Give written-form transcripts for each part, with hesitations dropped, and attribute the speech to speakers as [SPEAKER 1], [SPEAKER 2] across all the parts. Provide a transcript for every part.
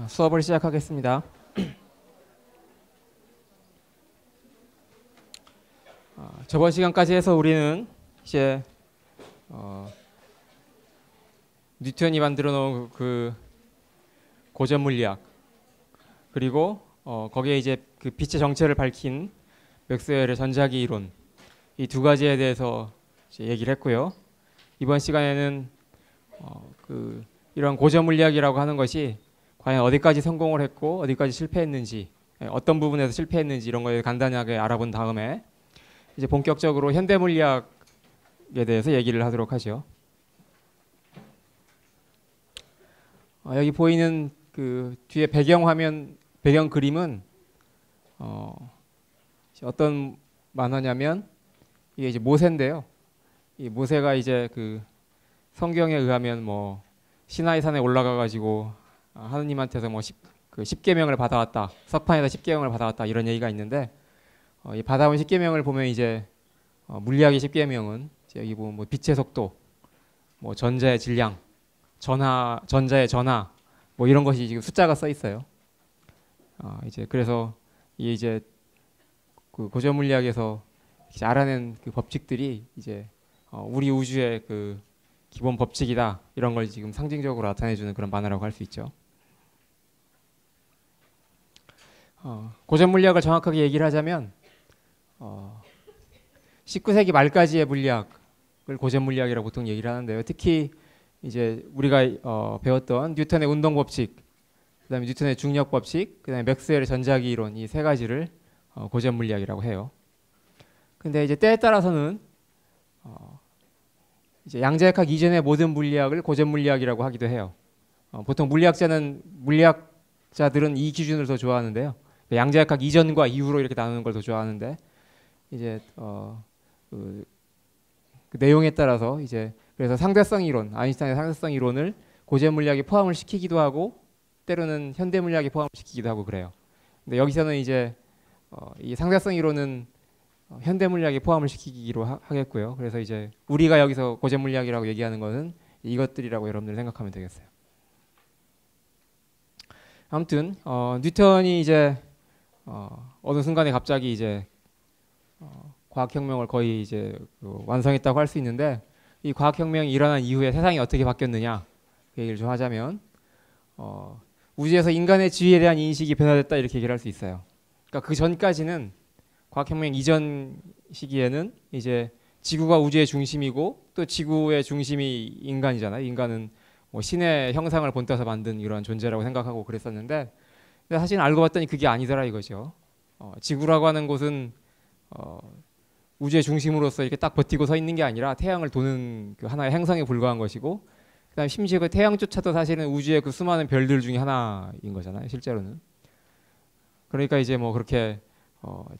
[SPEAKER 1] 수업을 시작하겠습니다. 저번 시간까지 해서 우리는 이제 뉴턴이 만들어 놓은 그 고전 물리학, 그리고 거기에 이제 그 빛의 정체를 밝힌 맥스웰의 전자기 이론, 이 두 가지에 대해서 이제 얘기를 했고요. 이번 시간에는 이런 고전 물리학이라고 하는 것이 과연 어디까지 성공을 했고 어디까지 실패했는지, 어떤 부분에서 실패했는지 이런 거에 간단하게 알아본 다음에 이제 본격적으로 현대 물리학에 대해서 얘기를 하도록 하죠. 여기 보이는 그 뒤에 배경 화면, 배경 그림은 어떤 만화냐면 이게 이제 모세인데요. 이 모세가 이제 그 성경에 의하면 뭐 시나이 산에 올라가 가지고 하느님한테서 뭐 십계명을 받아왔다, 석판에다 십계명을 받아왔다 이런 얘기가 있는데, 이 받아온 십계명을 보면 이제 물리학의 십계명은 여기 보면 뭐 빛의 속도, 뭐 전자의 질량, 전자의 전하, 뭐 이런 것이 지금 숫자가 써 있어요. 이제 그래서 이제 그 고전 물리학에서 알아낸 그 법칙들이 이제 우리 우주의 그 기본 법칙이다, 이런 걸 지금 상징적으로 나타내주는 그런 만화라고 할 수 있죠. 고전 물리학을 정확하게 얘기를 하자면 19세기 말까지의 물리학을 고전 물리학이라고 보통 얘기를 하는데요. 특히 이제 우리가 배웠던 뉴턴의 운동 법칙, 그다음에 뉴턴의 중력 법칙, 그다음에 맥스웰의 전자기 이론, 이 세 가지를 고전 물리학이라고 해요. 근데 이제 때에 따라서는 이제 양자역학 이전의 모든 물리학을 고전 물리학이라고 하기도 해요. 보통 물리학자들은 이 기준을 더 좋아하는데요. 양자역학 이전과 이후로 이렇게 나누는 걸 더 좋아하는데, 이제 그 내용에 따라서 이제 그래서 상대성 이론, 아인슈타인의 상대성 이론을 고전 물리학에 포함을 시키기도 하고 때로는 현대 물리학에 포함을 시키기도 하고 그래요. 근데 여기서는 이제 이 상대성 이론은 현대 물리학에 포함을 시키기로 하겠고요. 그래서 이제 우리가 여기서 고전 물리학이라고 얘기하는 것은 이것들이라고 여러분들 생각하면 되겠어요. 아무튼 뉴턴이 이제 어느 순간에 갑자기 이제 과학혁명을 거의 이제 완성했다고 할 수 있는데, 이 과학혁명이 일어난 이후에 세상이 어떻게 바뀌었느냐 그 얘기를 좀 하자면, 우주에서 인간의 지위에 대한 인식이 변화됐다, 이렇게 얘기를 할 수 있어요. 그러니까 그 전까지는, 과학혁명 이전 시기에는 이제 지구가 우주의 중심이고 또 지구의 중심이 인간이잖아요. 인간은 뭐 신의 형상을 본따서 만든 이런 존재라고 생각하고 그랬었는데, 근데 사실 알고 봤더니 그게 아니더라 이거죠. 지구라고 하는 곳은 우주의 중심으로서 이렇게 딱 버티고 서 있는 게 아니라 태양을 도는 그 하나의 행성에 불과한 것이고, 그다음 심지어 그 태양조차도 사실은 우주의 그 수많은 별들 중에 하나인 거잖아요, 실제로는. 그러니까 이제 뭐 그렇게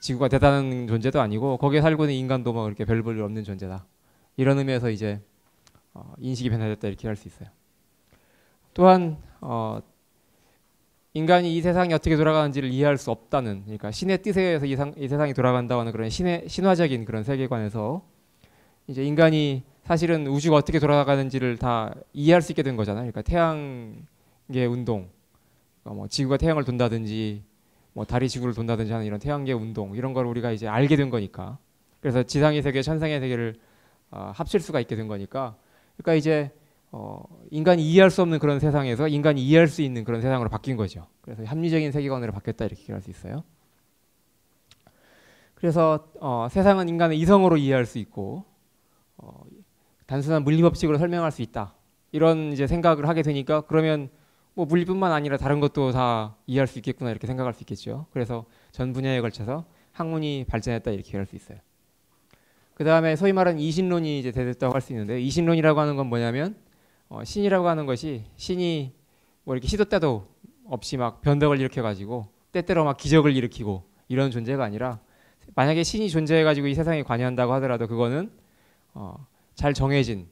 [SPEAKER 1] 지구가 대단한 존재도 아니고 거기에 살고 있는 인간도 뭐 그렇게 별 볼 일 없는 존재다, 이런 의미에서 이제 인식이 변화됐다, 이렇게 할 수 있어요. 또한 인간이 이 세상이 어떻게 돌아가는지를 이해할 수 없다는, 그러니까 신의 뜻에 의해서 이 세상이 돌아간다고 하는 그런 신화적인 그런 세계관에서 이제 인간이 사실은 우주가 어떻게 돌아가는지를 다 이해할 수 있게 된 거잖아요. 그러니까 태양계 운동, 그러니까 뭐 지구가 태양을 돈다든지 뭐 달이 지구를 돈다든지 하는 이런 태양계 운동, 이런 걸 우리가 이제 알게 된 거니까, 그래서 지상의 세계, 천상의 세계를 합칠 수가 있게 된 거니까, 그러니까 이제 인간이 이해할 수 없는 그런 세상에서 인간이 이해할 수 있는 그런 세상으로 바뀐 거죠. 그래서 합리적인 세계관으로 바뀌었다, 이렇게 얘기할 수 있어요. 그래서 세상은 인간의 이성으로 이해할 수 있고 단순한 물리 법칙으로 설명할 수 있다, 이런 이제 생각을 하게 되니까, 그러면 뭐 물리뿐만 아니라 다른 것도 다 이해할 수 있겠구나, 이렇게 생각할 수 있겠죠. 그래서 전 분야에 걸쳐서 학문이 발전했다, 이렇게 얘기할 수 있어요. 그 다음에 소위 말하는 이신론이 이제 대됐다고 할 수 있는데, 이신론이라고 하는 건 뭐냐면 신이라고 하는 것이, 신이 뭐 이렇게 시도 때도 없이 막 변덕을 일으켜가지고 때때로 막 기적을 일으키고 이런 존재가 아니라, 만약에 신이 존재해가지고 이 세상에 관여한다고 하더라도 그거는 잘 정해진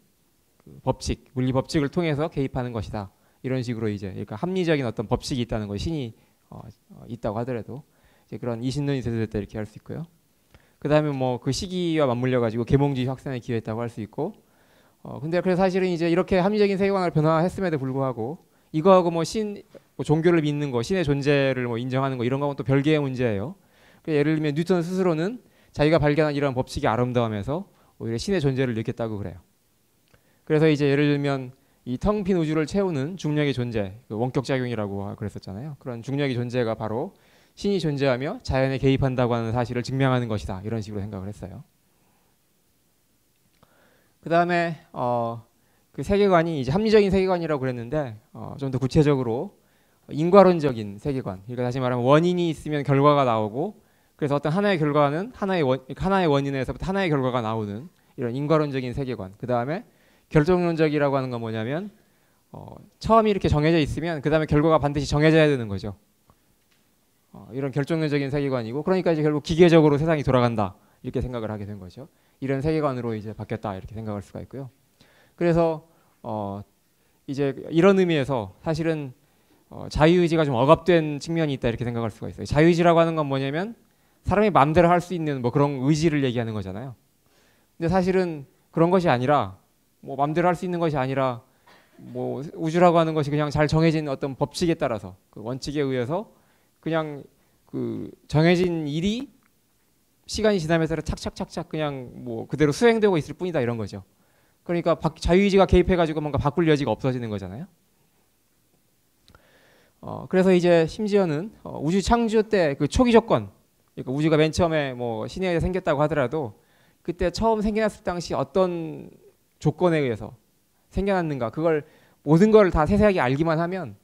[SPEAKER 1] 그 법칙, 물리 법칙을 통해서 개입하는 것이다, 이런 식으로 이제, 그러니까 합리적인 어떤 법칙이 있다는 거, 신이 있다고 하더라도 이제 그런 이신론이 대두됐다, 이렇게 할 수 있고요. 그 다음에 뭐 그 시기와 맞물려 가지고 계몽주의 확산에 기여했다고 할 수 있고, 근데 그래서 사실은 이제 이렇게 합리적인 세계관을 변화했음에도 불구하고 이거하고 뭐 뭐 종교를 믿는 거, 신의 존재를 뭐 인정하는 거 이런 거는 또 별개의 문제예요. 예를 들면 뉴턴 스스로는 자기가 발견한 이런 법칙이 아름다움에서 오히려 신의 존재를 느꼈다고 그래요. 그래서 이제 예를 들면 이 텅 빈 우주를 채우는 중력의 존재, 그 원격 작용이라고 그랬었잖아요. 그런 중력의 존재가 바로 신이 존재하며 자연에 개입한다고 하는 사실을 증명하는 것이다. 이런 식으로 생각을 했어요. 그 다음에 그 세계관이 이제 합리적인 세계관이라고 그랬는데 좀 더 구체적으로 인과론적인 세계관. 그러니까 다시 말하면 원인이 있으면 결과가 나오고 그래서 어떤 하나의 결과는 하나의 원인에서부터 하나의 결과가 나오는 이런 인과론적인 세계관. 그 다음에 결정론적이라고 하는 건 뭐냐면 처음이 이렇게 정해져 있으면 그 다음에 결과가 반드시 정해져야 되는 거죠. 이런 결정론적인 세계관이고 그러니까 이제 결국 기계적으로 세상이 돌아간다 이렇게 생각을 하게 된 거죠. 이런 세계관으로 이제 바뀌었다 이렇게 생각할 수가 있고요. 그래서 이제 이런 의미에서 사실은 자유의지가 좀 억압된 측면이 있다 이렇게 생각할 수가 있어요. 자유의지라고 하는 건 뭐냐면 사람이 마음대로 할 수 있는 뭐 그런 의지를 얘기하는 거잖아요. 근데 사실은 그런 것이 아니라 뭐 마음대로 할 수 있는 것이 아니라 뭐 우주라고 하는 것이 그냥 잘 정해진 어떤 법칙에 따라서 그 원칙에 의해서 그냥 그 정해진 일이 시간이 지나면서 착착착착 그냥 뭐 그대로 수행되고 있을 뿐이다 이런 거죠. 그러니까 자유의지가 개입해가지고 뭔가 바꿀 여지가 없어지는 거잖아요. 그래서 이제 심지어는 우주 창조 때 그 초기 조건, 그러니까 우주가 맨 처음에 뭐 신에 생겼다고 하더라도 그때 처음 생겨났을 당시 어떤 조건에 의해서 생겨났는가 그걸 모든 걸 다 세세하게 알기만 하면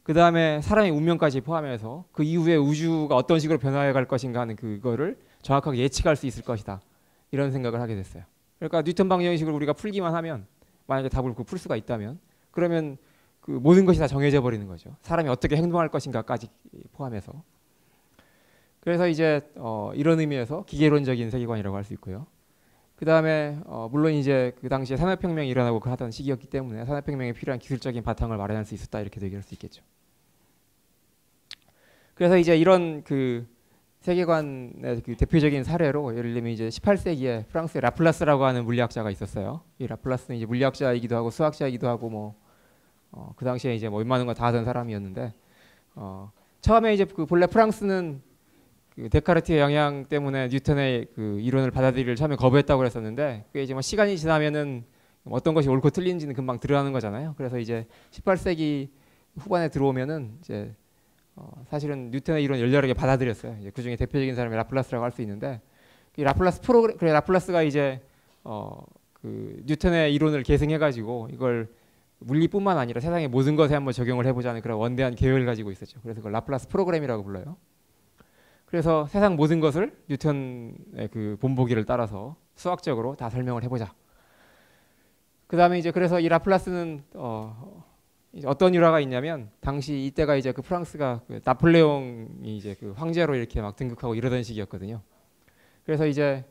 [SPEAKER 1] 그 다음에 사람의 운명까지 포함해서 그 이후에 우주가 어떤 식으로 변화해 갈 것인가 하는 그거를 정확하게 예측할 수 있을 것이다 이런 생각을 하게 됐어요. 그러니까 뉴턴 방정식을 우리가 풀기만 하면 만약에 답을 풀 수가 있다면 그러면 그 모든 것이 다 정해져 버리는 거죠. 사람이 어떻게 행동할 것인가까지 포함해서. 그래서 이제 이런 의미에서 기계론적인 세계관이라고 할 수 있고요. 그 다음에 물론 이제 그 당시에 산업혁명이 일어나고 하던 시기였기 때문에 산업혁명에 필요한 기술적인 바탕을 마련할 수 있었다 이렇게 얘기할 수 있겠죠. 그래서 이제 이런 그 세계관의 그 대표적인 사례로 예를 들면 이제 18세기에 프랑스의 라플라스라고 하는 물리학자가 있었어요. 이 라플라스는 이제 물리학자이기도 하고 수학자이기도 하고 뭐 그 당시에 이제 뭐 웬만한 거 다 하던 사람이었는데 처음에 이제 그 본래 프랑스는 그 데카르트의 영향 때문에 뉴턴의 그 이론을 받아들이기를 처음에 거부했다고 그랬었는데 그게 이제 뭐 시간이 지나면은 어떤 것이 옳고 틀린지는 금방 드러나는 거잖아요. 그래서 이제 18세기 후반에 들어오면은 이제 사실은 뉴턴의 이론 열렬하게 받아들였어요. 이제 그 중에 대표적인 사람이 라플라스라고 할 수 있는데 이 라플라스가 이제 그 뉴턴의 이론을 계승해가지고 이걸 물리뿐만 아니라 세상의 모든 것에 한번 적용을 해보자는 그런 원대한 계획을 가지고 있었죠. 그래서 그걸 라플라스 프로그램이라고 불러요. 그래서 세상 모든 것을 뉴턴의 그 본보기를 따라서 수학적으로 다 설명을 해보자. 그 다음에 이제 그래서 이 라플라스는 어떤 일화가 있냐면 당시 이때가 이제 그 프랑스가 그 나폴레옹이 이제 그 황제로 이렇게 막 등극하고 이러던 시기였거든요. 그래서 이제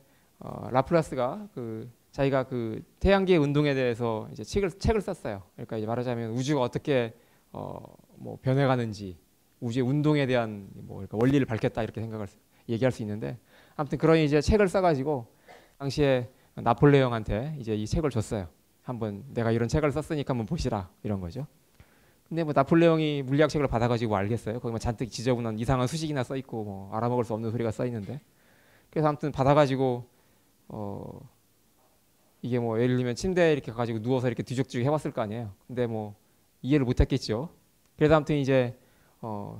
[SPEAKER 1] 라플라스가 그 자기가 그 태양계 운동에 대해서 이제 책을 썼어요. 그러니까 이제 말하자면 우주가 어떻게 뭐 변해가는지 우주의 운동에 대한 뭐 그러니까 원리를 밝혔다 이렇게 얘기할 수 있는데 아무튼 그런 이제 책을 써가지고 당시에 나폴레옹한테 이제 이 책을 줬어요. 한번 내가 이런 책을 썼으니까 한번 보시라 이런 거죠. 근데 뭐 나폴레옹이 물리학 책을 받아가지고 알겠어요. 거기 뭐 잔뜩 지저분한 이상한 수식이나 써 있고 뭐 알아먹을 수 없는 소리가 써 있는데 그래서 아무튼 받아가지고 이게 뭐 예를 들면 침대에 이렇게 가지고 누워서 이렇게 뒤적뒤적 해봤을 거 아니에요. 근데 뭐 이해를 못했겠죠. 그래서 아무튼 이제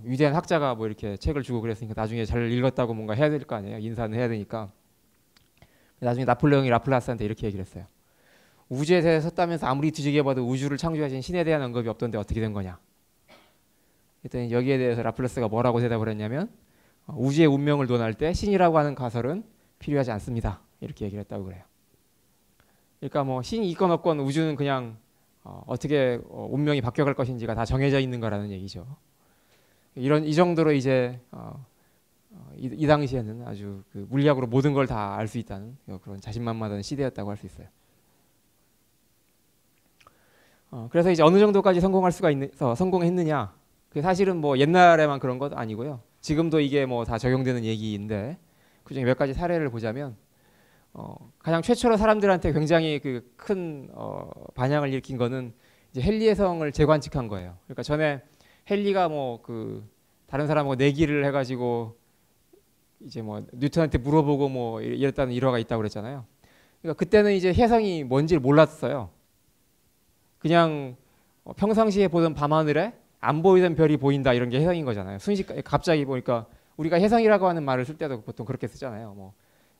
[SPEAKER 1] 위대한 학자가 뭐 이렇게 책을 주고 그랬으니까 나중에 잘 읽었다고 뭔가 해야 될 거 아니에요. 인사는 해야 되니까. 나중에 나폴레옹이 라플라스한테 이렇게 얘기를 했어요. 우주에 대해서 썼다면서 아무리 뒤지게봐도 우주를 창조하신 신에 대한 언급이 없던데 어떻게 된 거냐. 그랬더니 여기에 대해서 라플라스가 뭐라고 대답을 했냐면 우주의 운명을 논할 때 신이라고 하는 가설은 필요하지 않습니다. 이렇게 얘기를 했다고 그래요. 그러니까 뭐 신이 있건 없건 우주는 그냥 어떻게 운명이 바뀌어갈 것인지가 다 정해져 있는 거라는 얘기죠. 이 정도로 이제 이 당시에는 아주 그 물리학으로 모든 걸 다 알 수 있다는 그런 자신만만한 시대였다고 할 수 있어요. 그래서 이제 어느 정도까지 성공했느냐? 그 사실은 뭐 옛날에만 그런 것 아니고요. 지금도 이게 뭐 다 적용되는 얘기인데 그중에 몇 가지 사례를 보자면 가장 최초로 사람들한테 굉장히 그 큰 반향을 일으킨 거는 이제 헨리 해성을 재관측한 거예요. 그러니까 전에 헨리가 뭐 그 다른 사람하고 내기를 해가지고 이제 뭐 뉴턴한테 물어보고 뭐 이랬다는 일화가 있다고 그랬잖아요. 그러니까 그때는 이제 혜성이 뭔지를 몰랐어요. 그냥 평상시에 보던 밤하늘에 안 보이던 별이 보인다 이런 게 혜성인 거잖아요. 순식간에 갑자기 보니까 우리가 혜성이라고 하는 말을 쓸 때도 보통 그렇게 쓰잖아요. 뭐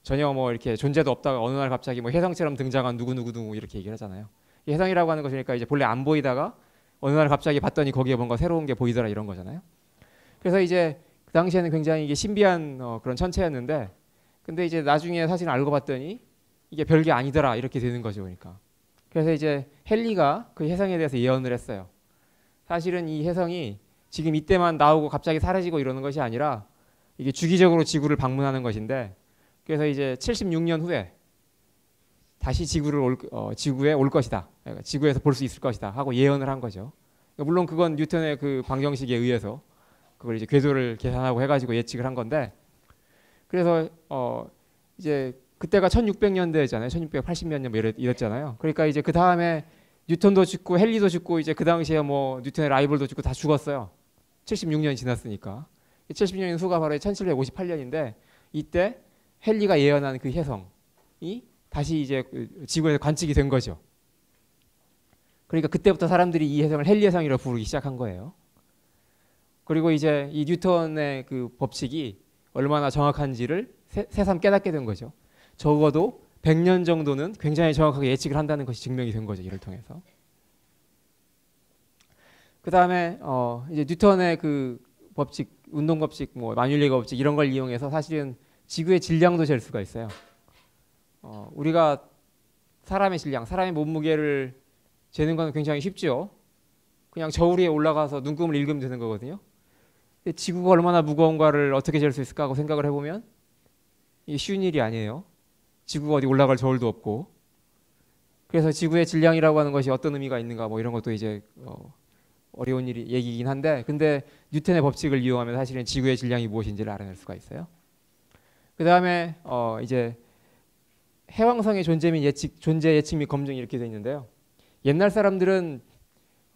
[SPEAKER 1] 전혀 뭐 이렇게 존재도 없다가 어느 날 갑자기 뭐 혜성처럼 등장한 누구 이렇게 얘기를 하잖아요. 혜성이라고 하는 것이니까 이제 본래 안 보이다가 어느 날 갑자기 봤더니 거기에 뭔가 새로운 게 보이더라 이런 거잖아요. 그래서 이제 그 당시에는 굉장히 이게 신비한 그런 천체였는데, 근데 이제 나중에 사실 알고 봤더니 이게 별게 아니더라 이렇게 되는 거죠, 그러니까. 그래서 이제 헨리가 그 혜성에 대해서 예언을 했어요. 사실은 이 혜성이 지금 이때만 나오고 갑자기 사라지고 이러는 것이 아니라 이게 주기적으로 지구를 방문하는 것인데, 그래서 이제 76년 후에 다시 지구에 올 것이다. 그러니까 지구에서 볼 수 있을 것이다 하고 예언을 한 거죠. 그러니까 물론 그건 뉴턴의 그 방정식에 의해서 그걸 이제 궤도를 계산하고 해가지고 예측을 한 건데, 그래서 이제 그때가 1600년대잖아요. 1680몇 년 뭐 이랬잖아요. 그러니까 이제 그 다음에 뉴턴도 죽고 헨리도 죽고 이제 그 당시에 뭐 뉴턴의 라이벌도 죽고 다 죽었어요. 76년이 지났으니까. 76년 후가 바로 1758년인데 이때 헨리가 예언한 그 혜성이 다시 이제 지구에서 관측이 된 거죠. 그러니까 그때부터 사람들이 이 혜성을 헨리 혜성이라고 부르기 시작한 거예요. 그리고 이제 이 뉴턴의 그 법칙이 얼마나 정확한지를 새삼 깨닫게 된 거죠. 적어도 100년 정도는 굉장히 정확하게 예측을 한다는 것이 증명이 된 거죠. 이를 통해서. 그 다음에 이제 뉴턴의 그 법칙, 운동 법칙, 뭐 만율리가 법칙 이런 걸 이용해서 사실은 지구의 질량도 잴 수가 있어요. 우리가 사람의 질량, 사람의 몸무게를 재는 건 굉장히 쉽죠. 그냥 저울 위에 올라가서 눈금을 읽으면 되는 거거든요. 지구가 얼마나 무거운가를 어떻게 잴 수 있을까 하고 생각을 해보면 이게 쉬운 일이 아니에요. 지구가 어디 올라갈 저울도 없고. 그래서 지구의 질량이라고 하는 것이 어떤 의미가 있는가 뭐 이런 것도 이제 어려운 얘기이긴 한데, 근데 뉴턴의 법칙을 이용하면 사실은 지구의 질량이 무엇인지를 알아낼 수가 있어요. 그 다음에 이제 해왕성의 존재 예측 및 검증 이렇게 돼 있는데요. 옛날 사람들은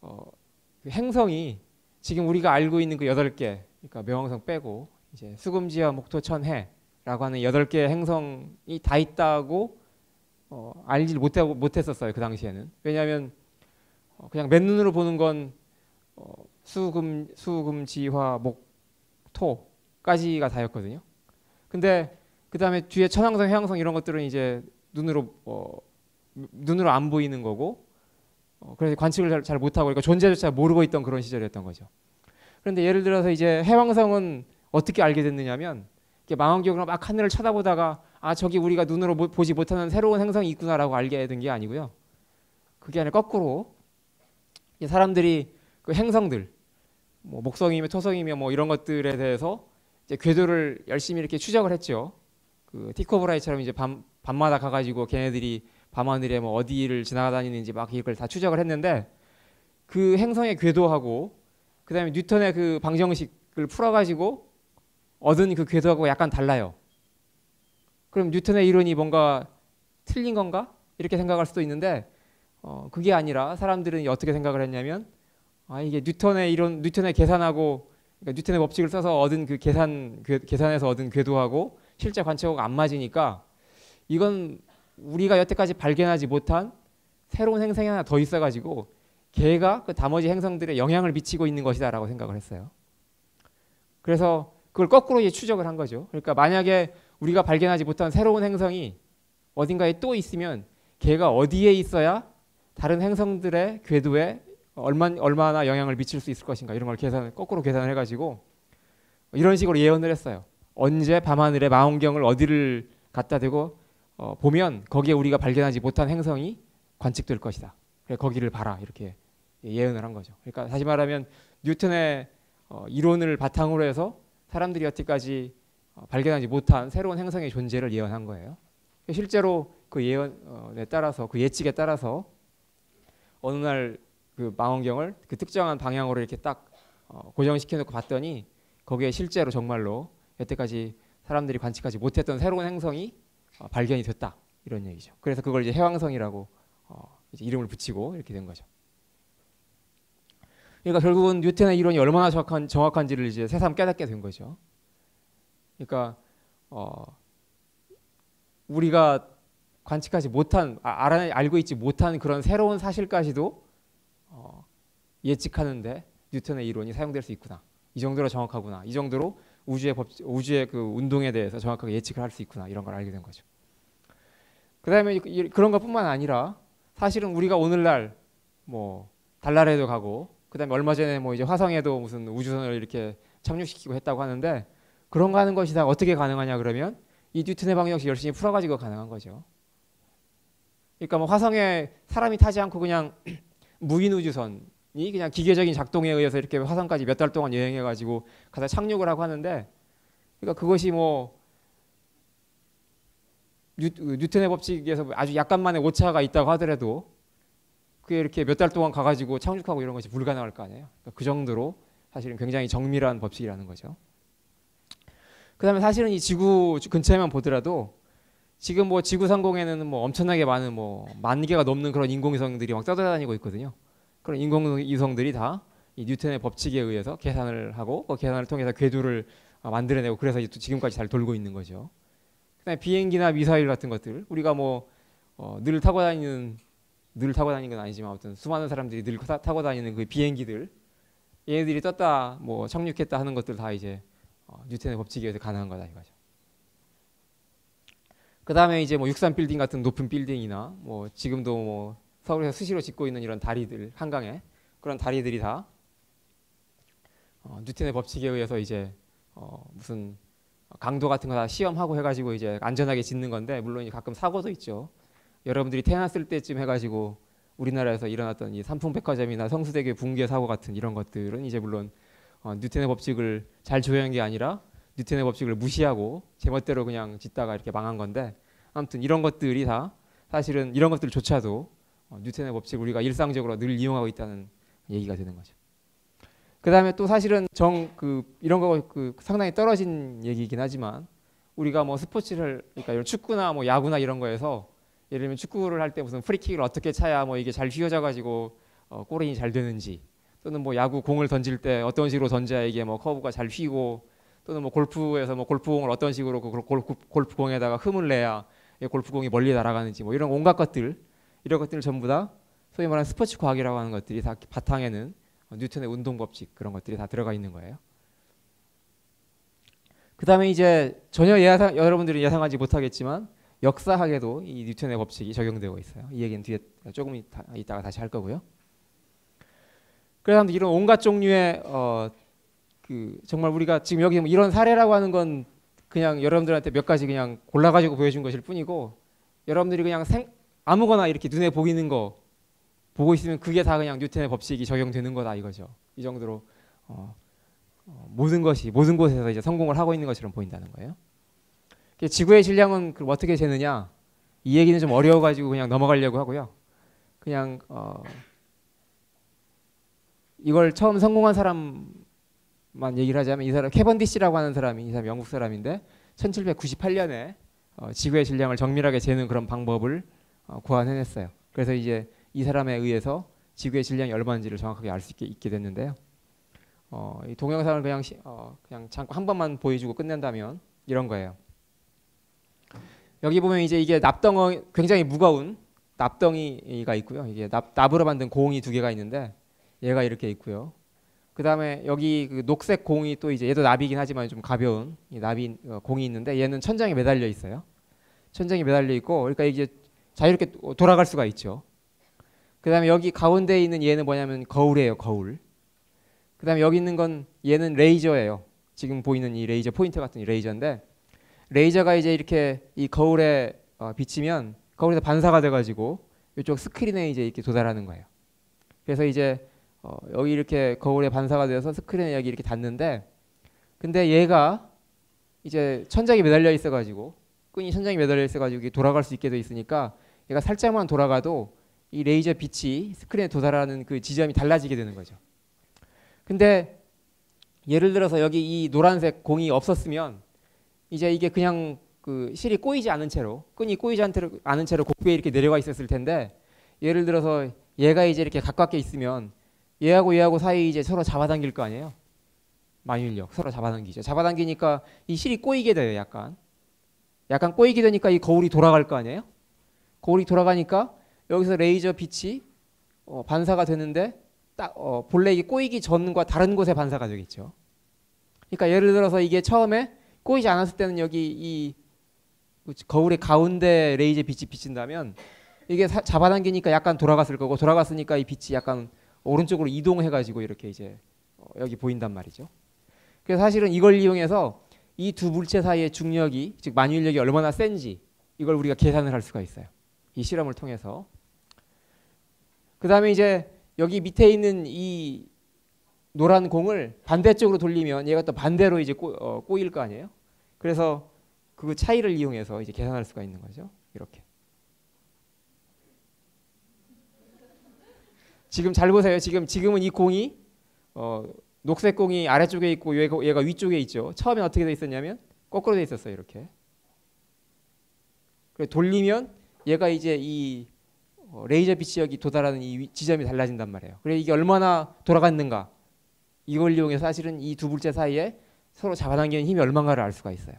[SPEAKER 1] 그 행성이 지금 우리가 알고 있는 그 8개, 그러니까 명왕성 빼고 이제 수금지와 목토, 천해라고 하는 8개의 행성이 다 있다고 알지 못했었어요. 그 당시에는. 왜냐하면 그냥 맨눈으로 보는 건 수금지화, 목, 토까지가 다였거든요. 근데 그 다음에 뒤에 천왕성, 해왕성 이런 것들은 이제 눈으로 안 보이는 거고, 그래서 관측을 잘 못하고, 그러니까 존재조차 모르고 있던 그런 시절이었던 거죠. 그런데 예를 들어서 이제 해왕성은 어떻게 알게 됐느냐면, 망원경으로 막 하늘을 쳐다보다가 저기 우리가 눈으로 보지 못하는 새로운 행성이 있구나라고 알게 된 게 아니고요. 그게 아니라 거꾸로 사람들이 그 행성들, 뭐 목성이며 토성이며 뭐 이런 것들에 대해서 이제 궤도를 열심히 이렇게 추적을 했죠. 그 티코브라이처럼 이제 밤마다 가가지고 걔네들이 밤하늘에 뭐 어디를 지나다니는지 막 이걸 다 추적을 했는데, 그 행성의 궤도하고 그 다음에 뉴턴의 그 방정식을 풀어가지고 얻은 그 궤도하고 약간 달라요. 그럼 뉴턴의 이론이 뭔가 틀린 건가? 이렇게 생각할 수도 있는데, 그게 아니라 사람들은 어떻게 생각을 했냐면, 이게 뉴턴의 이론, 뉴턴의 계산하고, 그러니까 뉴턴의 법칙을 써서 얻은 그 계산에서 얻은 궤도하고 실제 관측하고 안 맞으니까 이건 우리가 여태까지 발견하지 못한 새로운 행성이 하나 더 있어가지고 걔가 그 나머지 행성들에 영향을 미치고 있는 것이다라고 생각을 했어요. 그래서 그걸 거꾸로 이제 추적을 한 거죠. 그러니까 만약에 우리가 발견하지 못한 새로운 행성이 어딘가에 또 있으면 걔가 어디에 있어야 다른 행성들의 궤도에 얼마나 영향을 미칠 수 있을 것인가, 이런 걸 거꾸로 계산을 해가지고 이런 식으로 예언을 했어요. 언제 밤하늘에 망원경을 어디를 갖다 대고 보면 거기에 우리가 발견하지 못한 행성이 관측될 것이다. 그래 거기를 봐라, 이렇게 예언을 한 거죠. 그러니까 다시 말하면 뉴턴의 이론을 바탕으로 해서 사람들이 여태까지 발견하지 못한 새로운 행성의 존재를 예언한 거예요. 실제로 그 예언에 따라서, 그 예측에 따라서 어느 날 그 망원경을 그 특정한 방향으로 이렇게 딱 고정시켜 놓고 봤더니 거기에 실제로 정말로 여태까지 사람들이 관측하지 못했던 새로운 행성이 발견이 됐다, 이런 얘기죠. 그래서 그걸 이제 해왕성이라고 이제 이름을 붙이고 이렇게 된 거죠. 그러니까 결국은 뉴턴의 이론이 얼마나 정확한지를 이제 새삼 깨닫게 된 거죠. 그러니까 우리가 관측하지 못한, 알고 있지 못한 그런 새로운 사실까지도 예측하는데 뉴턴의 이론이 사용될 수 있구나. 이 정도로 정확하구나. 이 정도로 우주의 그 운동에 대해서 정확하게 예측을 할 수 있구나. 이런 걸 알게 된 거죠. 그다음에 그런 것뿐만 아니라 사실은 우리가 오늘날 뭐 달나라에도 가고, 그다음에 얼마 전에 뭐 이제 화성에도 무슨 우주선을 이렇게 착륙시키고 했다고 하는데, 그런 거 하는 것이 다 어떻게 가능하냐 그러면 이 뉴턴의 방정식 열심히 풀어가지고 가능한 거죠. 그러니까 뭐 화성에 사람이 타지 않고 그냥 무인 우주선이 그냥 기계적인 작동에 의해서 이렇게 화성까지 몇 달 동안 여행해가지고 가서 착륙을 하고 하는데, 그러니까 그것이 뭐 뉴턴의 법칙에서 아주 약간만의 오차가 있다고 하더라도 그게 이렇게 몇 달 동안 가가지고 착륙하고 이런 것이 불가능할 거 아니에요. 그러니까 그 정도로 사실은 굉장히 정밀한 법칙이라는 거죠. 그다음에 사실은 이 지구 근처에만 보더라도 지금 뭐 지구 상공에는 뭐 엄청나게 많은 뭐 10,000개가 넘는 그런 인공위성들이 막 떠돌아다니고 있거든요. 그런 인공위성들이 다 이 뉴턴의 법칙에 의해서 계산을 하고 그 계산을 통해서 궤도를 만들어내고, 그래서 지금까지 잘 돌고 있는 거죠. 그다음에 비행기나 미사일 같은 것들, 우리가 뭐 늘 타고 다니는 건 아니지만 어떤 수많은 사람들이 늘 타고 다니는 그 비행기들, 얘네들이 떴다 뭐 착륙했다 하는 것들 다 이제 뉴턴의 법칙에 의해서 가능한 거다 이거죠. 그 다음에 이제 뭐 63 빌딩 같은 높은 빌딩이나 뭐 지금도 뭐 서울에서 수시로 짓고 있는 이런 다리들, 한강에 그런 다리들이 다 뉴턴의 법칙에 의해서 이제 무슨 강도 같은 거 다 시험하고 해가지고 이제 안전하게 짓는 건데, 물론 가끔 사고도 있죠. 여러분들이 태어났을 때쯤 해가지고 우리나라에서 일어났던 이 삼풍백화점이나 성수대교 붕괴 사고 같은 이런 것들은 이제 물론 뉴턴의 법칙을 잘 조회한 게 아니라 뉴턴의 법칙을 무시하고 제멋대로 그냥 짓다가 이렇게 망한 건데, 아무튼 이런 것들이 다 사실은 이런 것들조차도 뉴턴의 법칙을 우리가 일상적으로 늘 이용하고 있다는 얘기가 되는 거죠. 그 다음에 또 사실은 이런 거 상당히 떨어진 얘기이긴 하지만, 우리가 뭐 스포츠를, 그러니까 이런 축구나 뭐 야구나 이런 거에서 예를 들면 축구를 할 때 무슨 프리킥을 어떻게 차야 뭐 이게 잘 휘어져 가지고 골인이 잘 되는지, 또는 뭐 야구 공을 던질 때 어떤 식으로 던져야 이게 뭐 커브가 잘 휘고, 또는 뭐 골프에서 뭐 골프공을 어떤 식으로 그 골프공에다가 흠을 내야 골프공이 멀리 날아가는지, 뭐 이런 온갖 것들, 이런 것들을 전부 다 소위 말하는 스포츠 과학이라고 하는 것들이 다 바탕에는 뉴턴의 운동 법칙, 그런 것들이 다 들어가 있는 거예요. 그 다음에 이제 전혀 여러분들이 예상하지 못하겠지만 역사학에도 이 뉴턴의 법칙이 적용되고 있어요. 이 얘기는 뒤에 조금 이따가 다시 할 거고요. 그래서 이런 온갖 종류의 정말 우리가 지금 여기 이런 사례라고 하는 건 그냥 여러분들한테 몇 가지 그냥 골라가지고 보여준 것일 뿐이고, 여러분들이 그냥 아무거나 이렇게 눈에 보이는 거 보고 있으면 그게 다 그냥 뉴턴의 법칙이 적용되는 거다 이거죠. 이 정도로 모든 곳에서 이제 성공을 하고 있는 것처럼 보인다는 거예요. 지구의 질량은 어떻게 재느냐, 이 얘기는 좀 어려워가지고 그냥 넘어가려고 하고요. 그냥 이걸 처음 성공한 사람만 얘기를 하자면, 이 사람 캐번디시라고 하는 사람이, 이 사람 영국 사람인데 1798년에 지구의 질량을 정밀하게 재는 그런 방법을 고안해냈어요. 그래서 이제 이 사람에 의해서 지구의 질량이 얼마인지를 정확하게 알 수 있게 됐는데요. 이 동영상을 그냥 잠깐 한 번만 보여주고 끝낸다면 이런 거예요. 여기 보면 이제 이게 굉장히 무거운 납덩이가 있고요. 이게 납으로 만든 공이 2개가 있는데 얘가 이렇게 있고요. 그 다음에 여기 그 녹색 공이 또 이제 얘도 납이긴 하지만 좀 가벼운 이 공이 있는데, 얘는 천장에 매달려 있어요. 천장에 매달려 있고, 그러니까 이게 자유롭게 돌아갈 수가 있죠. 그 다음에 여기 가운데에 있는 얘는 뭐냐면 거울이에요, 거울. 그 다음에 여기 있는 건 얘는 레이저예요. 지금 보이는 이 레이저, 포인터 같은 이 레이저인데, 레이저가 이제 이렇게 이 거울에 비치면 거울에서 반사가 돼가지고 이쪽 스크린에 이제 이렇게 도달하는 거예요. 그래서 이제 여기 이렇게 거울에 반사가 되어서 스크린에 여기 이렇게 닿는데, 근데 얘가 이제 천장에 매달려 있어가지고, 끈이 천장에 매달려 있어가지고 돌아갈 수 있게 돼 있으니까 얘가 살짝만 돌아가도 이 레이저 빛이 스크린에 도달하는 그 지점이 달라지게 되는 거죠. 근데 예를 들어서 여기 이 노란색 공이 없었으면 이제 이게 그냥 그 실이 꼬이지 않은 채로, 끈이 꼬이지 않은 채로 곡부에 이렇게 내려가 있었을 텐데, 예를 들어서 얘가 이제 이렇게 가깝게 있으면 얘하고 사이 이제 서로 잡아당길 거 아니에요. 만유인력 서로 잡아당기죠. 잡아당기니까 이 실이 꼬이게 돼요. 약간 꼬이게 되니까 이 거울이 돌아갈 거 아니에요. 거울이 돌아가니까 여기서 레이저 빛이 반사가 되는데 딱 본래 이게 꼬이기 전과 다른 곳에 반사가 되겠죠. 그러니까 예를 들어서 이게 처음에 꼬이지 않았을 때는 여기 이 거울의 가운데 레이저 빛이 비친다면 이게 잡아당기니까 약간 돌아갔을 거고, 돌아갔으니까 이 빛이 약간 오른쪽으로 이동해가지고 이렇게 이제 여기 보인단 말이죠. 그래서 사실은 이걸 이용해서 이 두 물체 사이의 중력이, 즉 만유인력이 얼마나 센지 이걸 우리가 계산을 할 수가 있어요. 이 실험을 통해서. 그 다음에 이제 여기 밑에 있는 이 노란 공을 반대쪽으로 돌리면 얘가 또 반대로 이제 꼬일 거 아니에요. 그래서 그 차이를 이용해서 이제 계산할 수가 있는 거죠. 이렇게. 지금 잘 보세요. 지금은 이 공이 녹색 공이 아래쪽에 있고 얘가 위쪽에 있죠. 처음에 어떻게 돼 있었냐면 거꾸로 돼 있었어요. 이렇게. 그래 돌리면 얘가 이제 이 레이저 빛이 여기 도달하는 이 지점이 달라진단 말이에요. 그래 이게 얼마나 돌아갔는가, 이걸 이용해서 사실은 이 두 물체 사이에 서로 잡아당기는 힘이 얼마인가를 알 수가 있어요.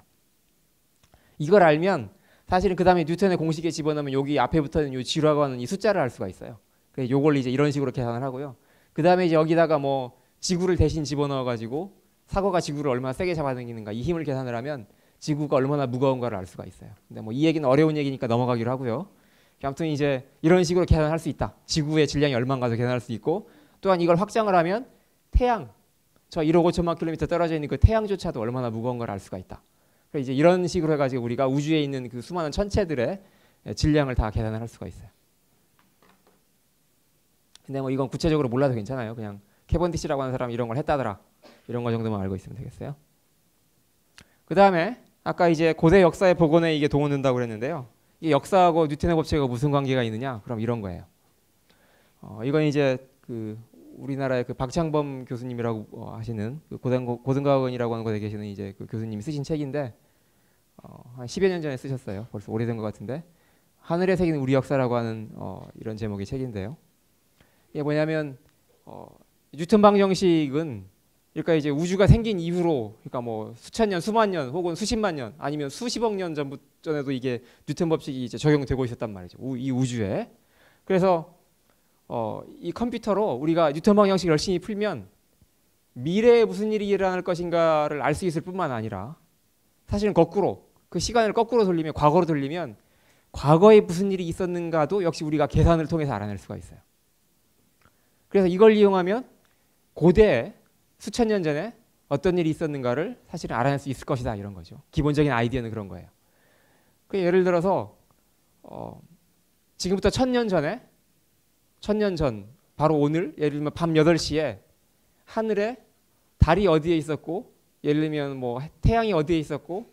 [SPEAKER 1] 이걸 알면 사실은 그 다음에 뉴턴의 공식에 집어넣으면 여기 앞에 붙어있는 이 G라고 하는 이 숫자를 알 수가 있어요. 그래서 요걸 이제 이런 식으로 계산을 하고요. 그 다음에 이제 여기다가 뭐 지구를 대신 집어넣어가지고 사고가 지구를 얼마나 세게 잡아당기는가, 이 힘을 계산을 하면 지구가 얼마나 무거운가를 알 수가 있어요. 근데 뭐 이 얘기는 어려운 얘기니까 넘어가기로 하고요. 아무튼 이제 이런 식으로 계산할 수 있다. 지구의 질량이 얼마인가도 계산할 수 있고, 또한 이걸 확장을 하면 태양, 저 1억 5천만 킬로미터 떨어져 있는 그 태양조차도 얼마나 무거운가를 알 수가 있다. 그래서 이제 이런 식으로 해가지고 우리가 우주에 있는 그 수많은 천체들의 질량을 다 계산을 할 수가 있어요. 근데 뭐 이건 구체적으로 몰라도 괜찮아요. 그냥 캐번디시라고 하는 사람이 이런 걸 했다더라, 이런 거 정도만 알고 있으면 되겠어요. 그 다음에 아까 이제 고대 역사의 복원에 이게 동원된다고 그랬는데요. 이 역사하고 뉴턴의 법칙과 무슨 관계가 있느냐? 그럼 이런 거예요. 이건 이제 그 우리나라의 그 박창범 교수님이라고 하시는 그 고등과학원이라고 하는 곳에 계시는 이제 그 교수님이 쓰신 책인데 한 10여 년 전에 쓰셨어요. 벌써 오래된 것 같은데, 하늘의 새기는 우리 역사라고 하는 이런 제목의 책인데요. 이게 뭐냐면 뉴턴 방정식은 그러니까 이제 우주가 생긴 이후로, 그러니까 뭐 수천 년, 수만 년, 혹은 수십만 년, 아니면 수십억 년 전에도 이게 뉴턴 법칙이 이제 적용되고 있었단 말이죠. 이 우주에. 그래서 이 컴퓨터로 우리가 뉴턴 방정식 열심히 풀면 미래에 무슨 일이 일어날 것인가를 알 수 있을 뿐만 아니라, 사실은 거꾸로 그 시간을 거꾸로 돌리면, 과거로 돌리면 과거에 무슨 일이 있었는가도 역시 우리가 계산을 통해서 알아낼 수가 있어요. 그래서 이걸 이용하면 고대에 수천 년 전에 어떤 일이 있었는가를 사실은 알아낼 수 있을 것이다, 이런 거죠. 기본적인 아이디어는 그런 거예요. 예를 들어서 지금부터 1000년 전 바로 오늘, 예를 들면 밤 8시에 하늘에 달이 어디에 있었고, 예를 들면 뭐 태양이 어디에 있었고,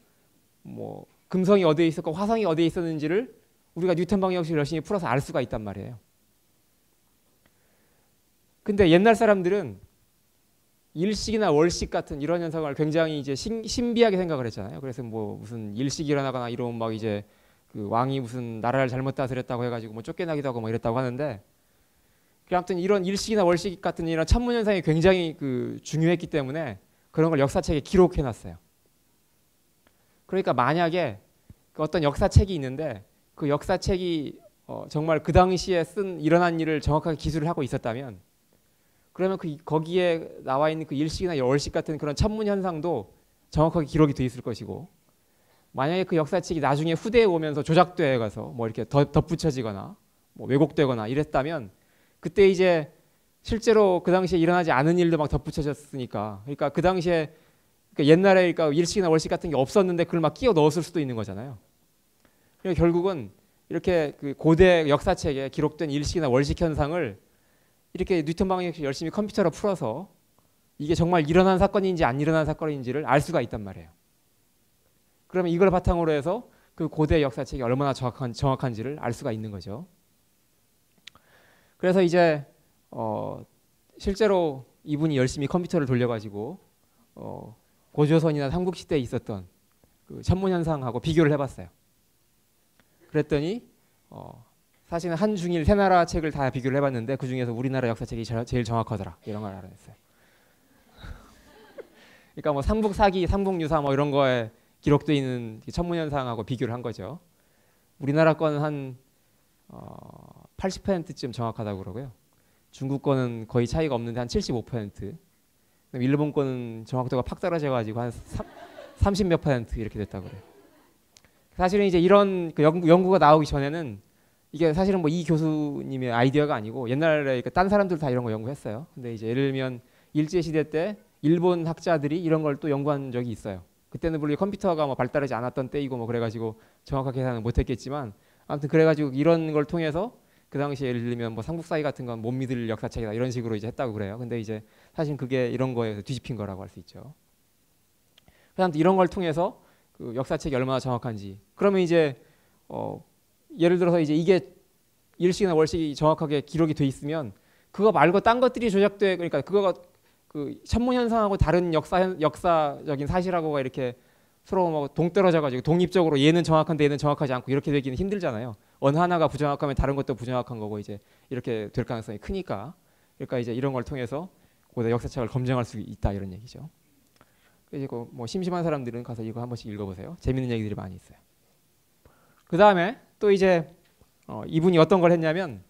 [SPEAKER 1] 뭐 금성이 어디에 있었고, 화성이 어디에 있었는지를 우리가 뉴턴 방정식을 열심히 풀어서 알 수가 있단 말이에요. 근데 옛날 사람들은 일식이나 월식 같은 이런 현상을 굉장히 이제 신비하게 생각을 했잖아요. 그래서 뭐 무슨 일식이 일어나거나 이러면 막 이제 그 왕이 무슨 나라를 잘못 다스렸다고 해가지고 뭐 쫓겨나기도 하고 뭐 이랬다고 하는데, 아무튼 이런 일식이나 월식 같은 이런 천문 현상이 굉장히 그 중요했기 때문에 그런 걸 역사책에 기록해놨어요. 그러니까 만약에 그 어떤 역사책이 있는데 그 역사책이 정말 그 당시에 일어난 일을 정확하게 기술을 하고 있었다면, 그러면 거기에 나와 있는 그 일식이나 월식 같은 그런 천문 현상도 정확하게 기록이 돼 있을 것이고, 만약에 그 역사책이 나중에 후대에 오면서 조작돼 가서 뭐 이렇게 덧붙여지거나 뭐 왜곡되거나 이랬다면, 그때 이제 실제로 그 당시에 일어나지 않은 일도 막 덧붙여졌으니까, 그러니까 그 당시에, 그러니까 옛날에 그러니까 일식이나 월식 같은 게 없었는데 그걸 막 끼워 넣었을 수도 있는 거잖아요. 그러니까 결국은 이렇게 그 고대 역사책에 기록된 일식이나 월식 현상을 이렇게 뉴턴 방정식 열심히 컴퓨터로 풀어서 이게 정말 일어난 사건인지 안 일어난 사건인지를 알 수가 있단 말이에요. 그러면 이걸 바탕으로 해서 그 고대 역사책이 얼마나 정확한지를 알 수가 있는 거죠. 그래서 이제 실제로 이분이 열심히 컴퓨터를 돌려가지고 고조선이나 삼국시대에 있었던 그 천문 현상하고 비교를 해봤어요. 그랬더니 사실은 한중일 세 나라 책을 다 비교를 해봤는데 그 중에서 우리나라 역사책이 제일 정확하더라 이런 걸 알아냈어요. 그러니까 뭐 삼국사기, 삼국유사 뭐 이런 거에 기록되어 있는 천문현상하고 비교를 한 거죠. 우리나라 거는 한 80%쯤 정확하다고 그러고요. 중국 거는 거의 차이가 없는데 한 75%. 일본 거는 정확도가 팍 떨어져가지고 한 30몇 % 이렇게 됐다고 그래요. 사실은 이제 이런 그 연구가 나오기 전에는 이게 사실은 뭐 이 교수님의 아이디어가 아니고 옛날에 딴 사람들 다 이런 거 연구했어요. 근데 이제 예를 들면 일제 시대 때 일본 학자들이 이런 걸 또 연구한 적이 있어요. 그때는 물론 컴퓨터가 뭐 발달하지 않았던 때이고 뭐 그래가지고 정확하게 계산을 못했겠지만 아무튼 그래가지고 이런 걸 통해서 그 당시에 예를 들면 뭐 삼국사기 같은 건 못 믿을 역사책이다 이런 식으로 이제 했다고 그래요. 근데 이제 사실 그게 이런 거에서 뒤집힌 거라고 할 수 있죠. 그다음 이런 걸 통해서 그 역사책이 얼마나 정확한지. 그러면 이제 예를 들어서 이제 이게 일식이나 월식이 정확하게 기록이 돼 있으면 그거 말고 딴 것들이 조작돼 그러니까 그거가 그 천문 현상하고 다른 역사적인 사실하고가 이렇게 서로 뭐 동떨어져 가지고 독립적으로 얘는 정확한데 얘는 정확하지 않고 이렇게 되기는 힘들잖아요. 어느 하나가 부정확하면 다른 것도 부정확한 거고 이제 이렇게 될 가능성이 크니까. 그러니까 이제 이런 걸 통해서 고대 역사책을 검증할 수 있다 이런 얘기죠. 그리고 뭐 심심한 사람들은 가서 이거 한 번씩 읽어보세요. 재밌는 얘기들이 많이 있어요. 그 다음에 또 이제 이분이 어떤 걸 했냐면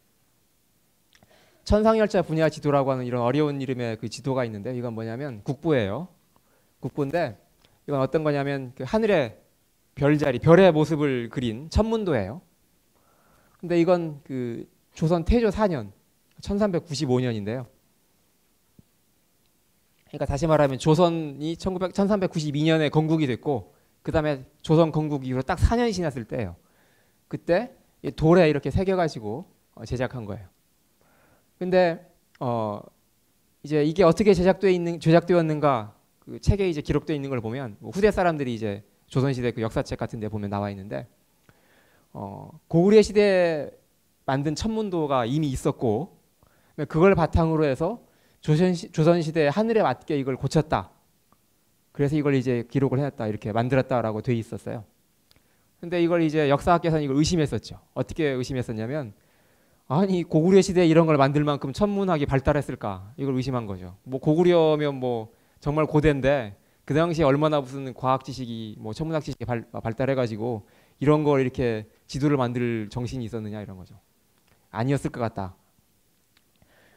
[SPEAKER 1] 천상열차 분야 지도라고 하는 이런 어려운 이름의 그 지도가 있는데 이건 뭐냐면 국보예요. 국보인데 이건 어떤 거냐면 그 하늘의 별자리, 별의 모습을 그린 천문도예요. 근데 이건 그 조선 태조 4년, 1395년인데요. 그러니까 다시 말하면 조선이 1392년에 건국이 됐고 그 다음에 조선 건국 이후로 딱 4년이 지났을 때예요. 그때 돌에 이렇게 새겨가지고 제작한 거예요. 근데 이제 이게 어떻게 제작되었는가 그 책에 이제 기록되어 있는 걸 보면 뭐 후대 사람들이 이제 조선시대 그 역사책 같은데 보면 나와 있는데 고구려 시대에 만든 천문도가 이미 있었고 그걸 바탕으로 해서 조선시대 하늘에 맞게 이걸 고쳤다. 그래서 이걸 이제 기록을 해놨다 이렇게 만들었다라고 돼 있었어요. 근데 이걸 이제 역사학계에서는 이걸 의심했었죠. 어떻게 의심했었냐면 아니 고구려 시대에 이런 걸 만들 만큼 천문학이 발달했을까 이걸 의심한 거죠. 뭐 고구려면 뭐 정말 고대인데 그 당시에 얼마나 무슨 과학 지식이 뭐 천문학 지식이 발달해가지고 이런 걸 이렇게 지도를 만들 정신이 있었느냐 이런 거죠. 아니었을 것 같다.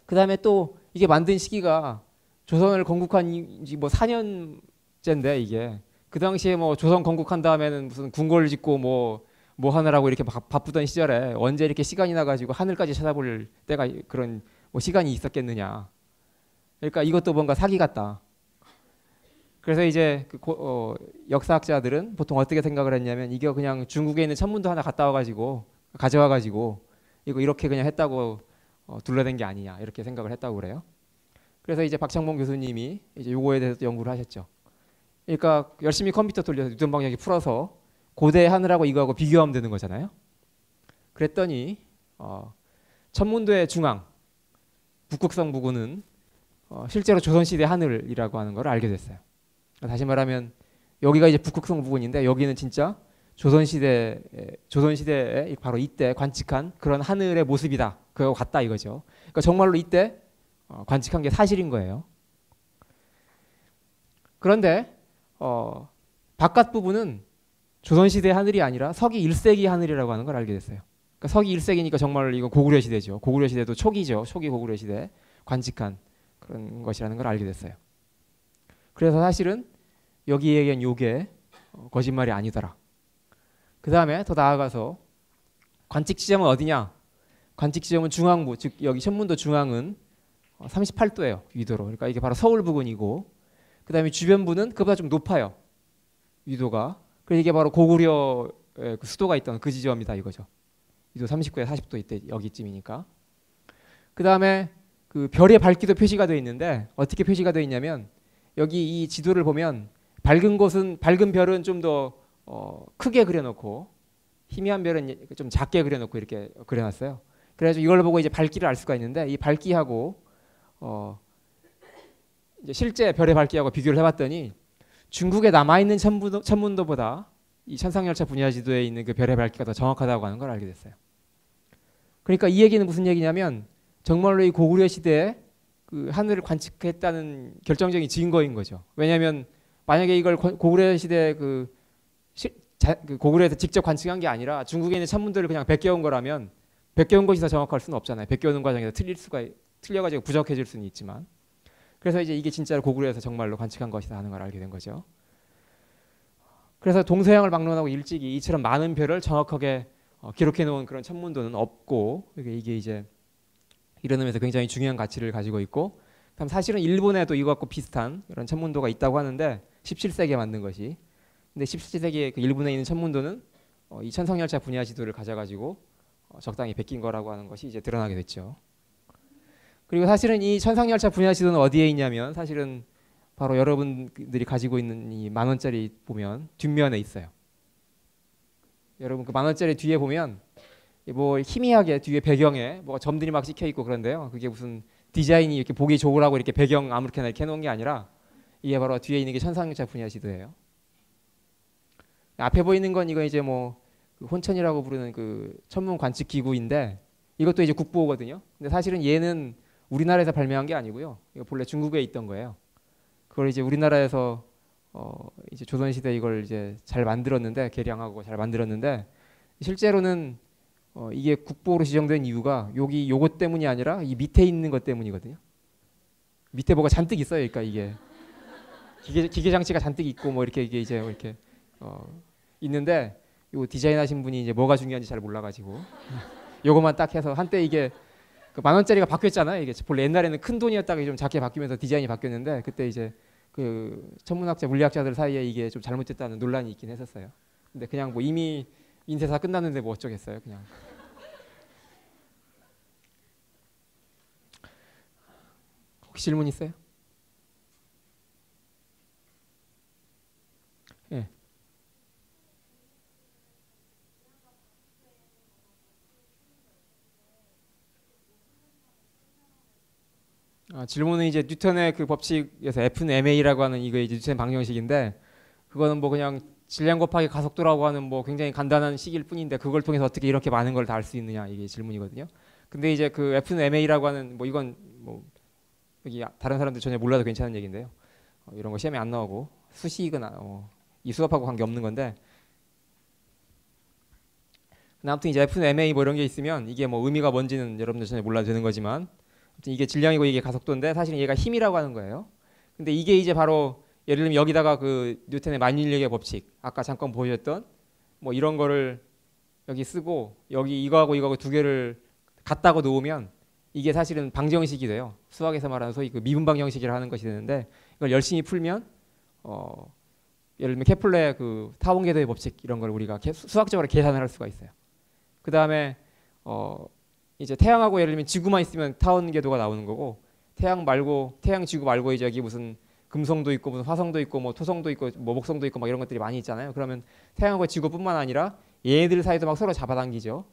[SPEAKER 1] 그 다음에 또 이게 만든 시기가 조선을 건국한 지 뭐 4년째인데 이게 그 당시에 뭐 조선 건국한 다음에는 무슨 궁궐 짓고 뭐 하느라고 이렇게 바쁘던 시절에 언제 이렇게 시간이 나가지고 하늘까지 찾아볼 때가 그런 뭐 시간이 있었겠느냐. 그러니까 이것도 뭔가 사기 같다. 그래서 이제 역사학자들은 보통 어떻게 생각을 했냐면 이게 그냥 중국에 있는 천문도 하나 가져와가지고 이거 이렇게 그냥 했다고 둘러댄 게 아니냐 이렇게 생각을 했다고 그래요. 그래서 이제 박창봉 교수님이 이제 요거에 대해서 연구를 하셨죠. 그러니까 열심히 컴퓨터 돌려서 뉴턴 방정식 풀어서 고대 하늘하고 이거하고 비교하면 되는 거잖아요. 그랬더니 천문도의 중앙 북극성 부근은 실제로 조선시대 하늘이라고 하는 걸 알게 됐어요. 다시 말하면 여기가 이제 북극성 부근인데 여기는 진짜 조선시대에 바로 이때 관측한 그런 하늘의 모습이다. 그거 같다 이거죠. 그러니까 정말로 이때 관측한 게 사실인 거예요. 그런데 바깥 부분은 조선시대 하늘이 아니라 서기 1세기 하늘이라고 하는 걸 알게 됐어요. 그러니까 서기 1세기니까 정말 이거 고구려 시대죠. 고구려 시대도 초기죠. 초기 고구려 시대 관측한 그런 것이라는 걸 알게 됐어요. 그래서 사실은 여기 얘기한 요게 거짓말이 아니더라. 그 다음에 더 나아가서 관측 지점은 어디냐? 관측 지점은 중앙부, 즉 여기 천문도 중앙은 38도예요. 위도로. 그러니까 이게 바로 서울 부근이고 그 다음에 주변부는 그보다 좀 높아요. 위도가. 그래서 이게 바로 고구려의 그 수도가 있던 그 지점이다 이거죠. 위도 39에 40도 이때 여기쯤이니까. 그 다음에 그 별의 밝기도 표시가 되어 있는데 어떻게 표시가 되어 있냐면 여기 이 지도를 보면 밝은 별은 좀 더 크게 그려놓고 희미한 별은 좀 작게 그려놓고 이렇게 그려놨어요. 그래서 이걸 보고 이제 밝기를 알 수가 있는데 이 밝기하고 이제 실제 별의 밝기하고 비교를 해봤더니 중국에 남아있는 천문도보다 이 천상열차 분야 지도에 있는 그 별의 밝기가 더 정확하다고 하는 걸 알게 됐어요. 그러니까 이 얘기는 무슨 얘기냐면 정말로 이 고구려 시대에 그 하늘을 관측했다는 결정적인 증거인 거죠. 왜냐하면 만약에 이걸 고구려 시대 그 고구려에서 직접 관측한 게 아니라 중국에 있는 천문들을 그냥 베껴온 거라면 베껴온 것이 더 정확할 수는 없잖아요. 베껴오는 과정에서 틀려가지고 부족해질 수는 있지만, 그래서 이제 이게 진짜로 고구려에서 정말로 관측한 것이다 하는 걸 알게 된 거죠. 그래서 동서양을 막론하고 일찍이 이처럼 많은 별을 정확하게 기록해 놓은 그런 천문도는 없고, 이게 이제 이런 의미에서 굉장히 중요한 가치를 가지고 있고, 그럼 사실은 일본에도 이거 갖고 비슷한 이런 천문도가 있다고 하는데 17세기에 만든 것이. 근데 17세기에 그 일본에 있는 천문도는 이 천성열차 분야 지도를 가져가지고 적당히 베낀 거라고 하는 것이 이제 드러나게 됐죠. 그리고 사실은 이 천성열차 분야 지도는 어디에 있냐면 사실은 바로 여러분들이 가지고 있는 이 10,000원짜리 보면 뒷면에 있어요. 여러분 그 10,000원짜리 뒤에 보면 뭐 희미하게 뒤에 배경에 뭐 점들이 막 찍혀 있고 그런데요. 그게 무슨 디자인이 이렇게 보기 좋으라고 이렇게 배경 아무렇게나 이렇게 해놓은 게 아니라 이게 바로 뒤에 있는 게 천상열차 분야 지도예요. 앞에 보이는 건 이거 이제 뭐 그 혼천이라고 부르는 그 천문 관측 기구인데 이것도 이제 국보거든요. 근데 사실은 얘는 우리나라에서 발명한 게 아니고요. 이거 본래 중국에 있던 거예요. 그걸 이제 우리나라에서 이제 조선 시대 이걸 이제 잘 만들었는데 개량하고 잘 만들었는데 실제로는 이게 국보로 지정된 이유가 여기 요것 때문이 아니라 이 밑에 있는 것 때문이거든요. 밑에 뭐가 잔뜩 있어요. 그러니까 이게 기계 장치가 잔뜩 있고 뭐 이렇게 이게 이제 이렇게 있는데 요 디자인하신 분이 이제 뭐가 중요한지 잘 몰라가지고 요것만 딱 해서 한때 이게 그 10,000원짜리가 바뀌었잖아요. 이게 본래 옛날에는 큰 돈이었다가 좀 작게 바뀌면서 디자인이 바뀌었는데 그때 이제 그 천문학자 물리학자들 사이에 이게 좀 잘못됐다는 논란이 있긴 했었어요. 근데 그냥 뭐 이미 인쇄사 끝났는데 뭐 어쩌겠어요. 그냥. 혹시 질문 있어요? 예. 질문은 이제 뉴턴의 그 법칙에서 F는 ma라고 하는 이거 이제 뉴턴 방정식인데 그거는 뭐 그냥 질량 곱하기 가속도라고 하는 뭐 굉장히 간단한 식일 뿐인데 그걸 통해서 어떻게 이렇게 많은 걸 다 알 수 있느냐 이게 질문이거든요. 근데 이제 그 F는 ma라고 하는 뭐 이건 뭐 여기 다른 사람들 전혀 몰라도 괜찮은 얘기인데요. 이런 거 시험에 안 나오고 수식은 이 수업하고 관계 없는 건데 아무튼 이제 F는 ma 뭐 이런 게 있으면 이게 뭐 의미가 뭔지는 여러분들 전혀 몰라도 되는 거지만 아무튼 이게 질량이고 이게 가속도인데 사실은 얘가 힘이라고 하는 거예요. 근데 이게 이제 바로 예를 들면 여기다가 그 뉴턴의 만일력의 법칙 아까 잠깐 보여줬던 뭐 이런 거를 여기 쓰고 여기 이거하고 두 개를 갖다가 놓으면 이게 사실은 방정식이 돼요. 수학에서 말하는 소위 그 미분 방정식이라 하는 것이 되는데 이걸 열심히 풀면 예를 들면 케플러의 그 타원 궤도의 법칙 이런 걸 우리가 수학적으로 계산을 할 수가 있어요. 그 다음에 이제 태양하고 예를 들면 지구만 있으면 타원 궤도가 나오는 거고 태양 지구 말고 이제 여기 무슨 금성도 있고 무슨 화성도 있고 뭐 토성도 있고 뭐 목성도 있고 막 이런 것들이 많이 있잖아요. 그러면 태양하고 지구뿐만 아니라 얘네들 사이도 막 서로 잡아당기죠.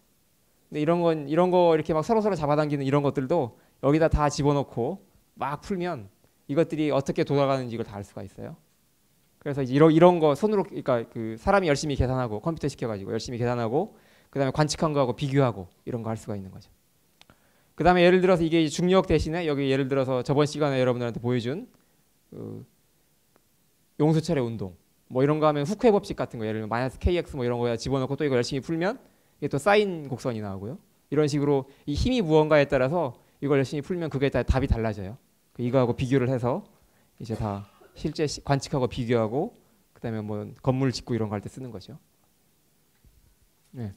[SPEAKER 1] 근데 이런 거 이렇게 막 서로 잡아당기는 이런 것들도 여기다 다 집어넣고 막 풀면 이것들이 어떻게 돌아가는지 이걸 다 알 수가 있어요. 그래서 이제 이런 거 손으로 그러니까 그 사람이 열심히 계산하고 컴퓨터 시켜가지고 열심히 계산하고 그다음에 관측한 거하고 비교하고 이런 거 할 수가 있는 거죠. 그다음에 예를 들어서 이게 중력 대신에 여기 예를 들어서 저번 시간에 여러분들한테 보여준 그 용수철의 운동 뭐 이런 거 하면 후크의 법칙 같은 거 예를 들면 마이너스 kx 뭐 이런 거에 집어넣고 또 이거 열심히 풀면 이게 또 사인 곡선이 나오고요. 이런 식으로 이 힘이 무언가에 따라서 이걸 열심히 풀면 그게 다 답이 달라져요. 이거하고 비교를 해서 이제 다 실제 관측하고 비교하고 그다음에 뭐 건물 짓고 이런 거 할 때 쓰는 거죠. 네.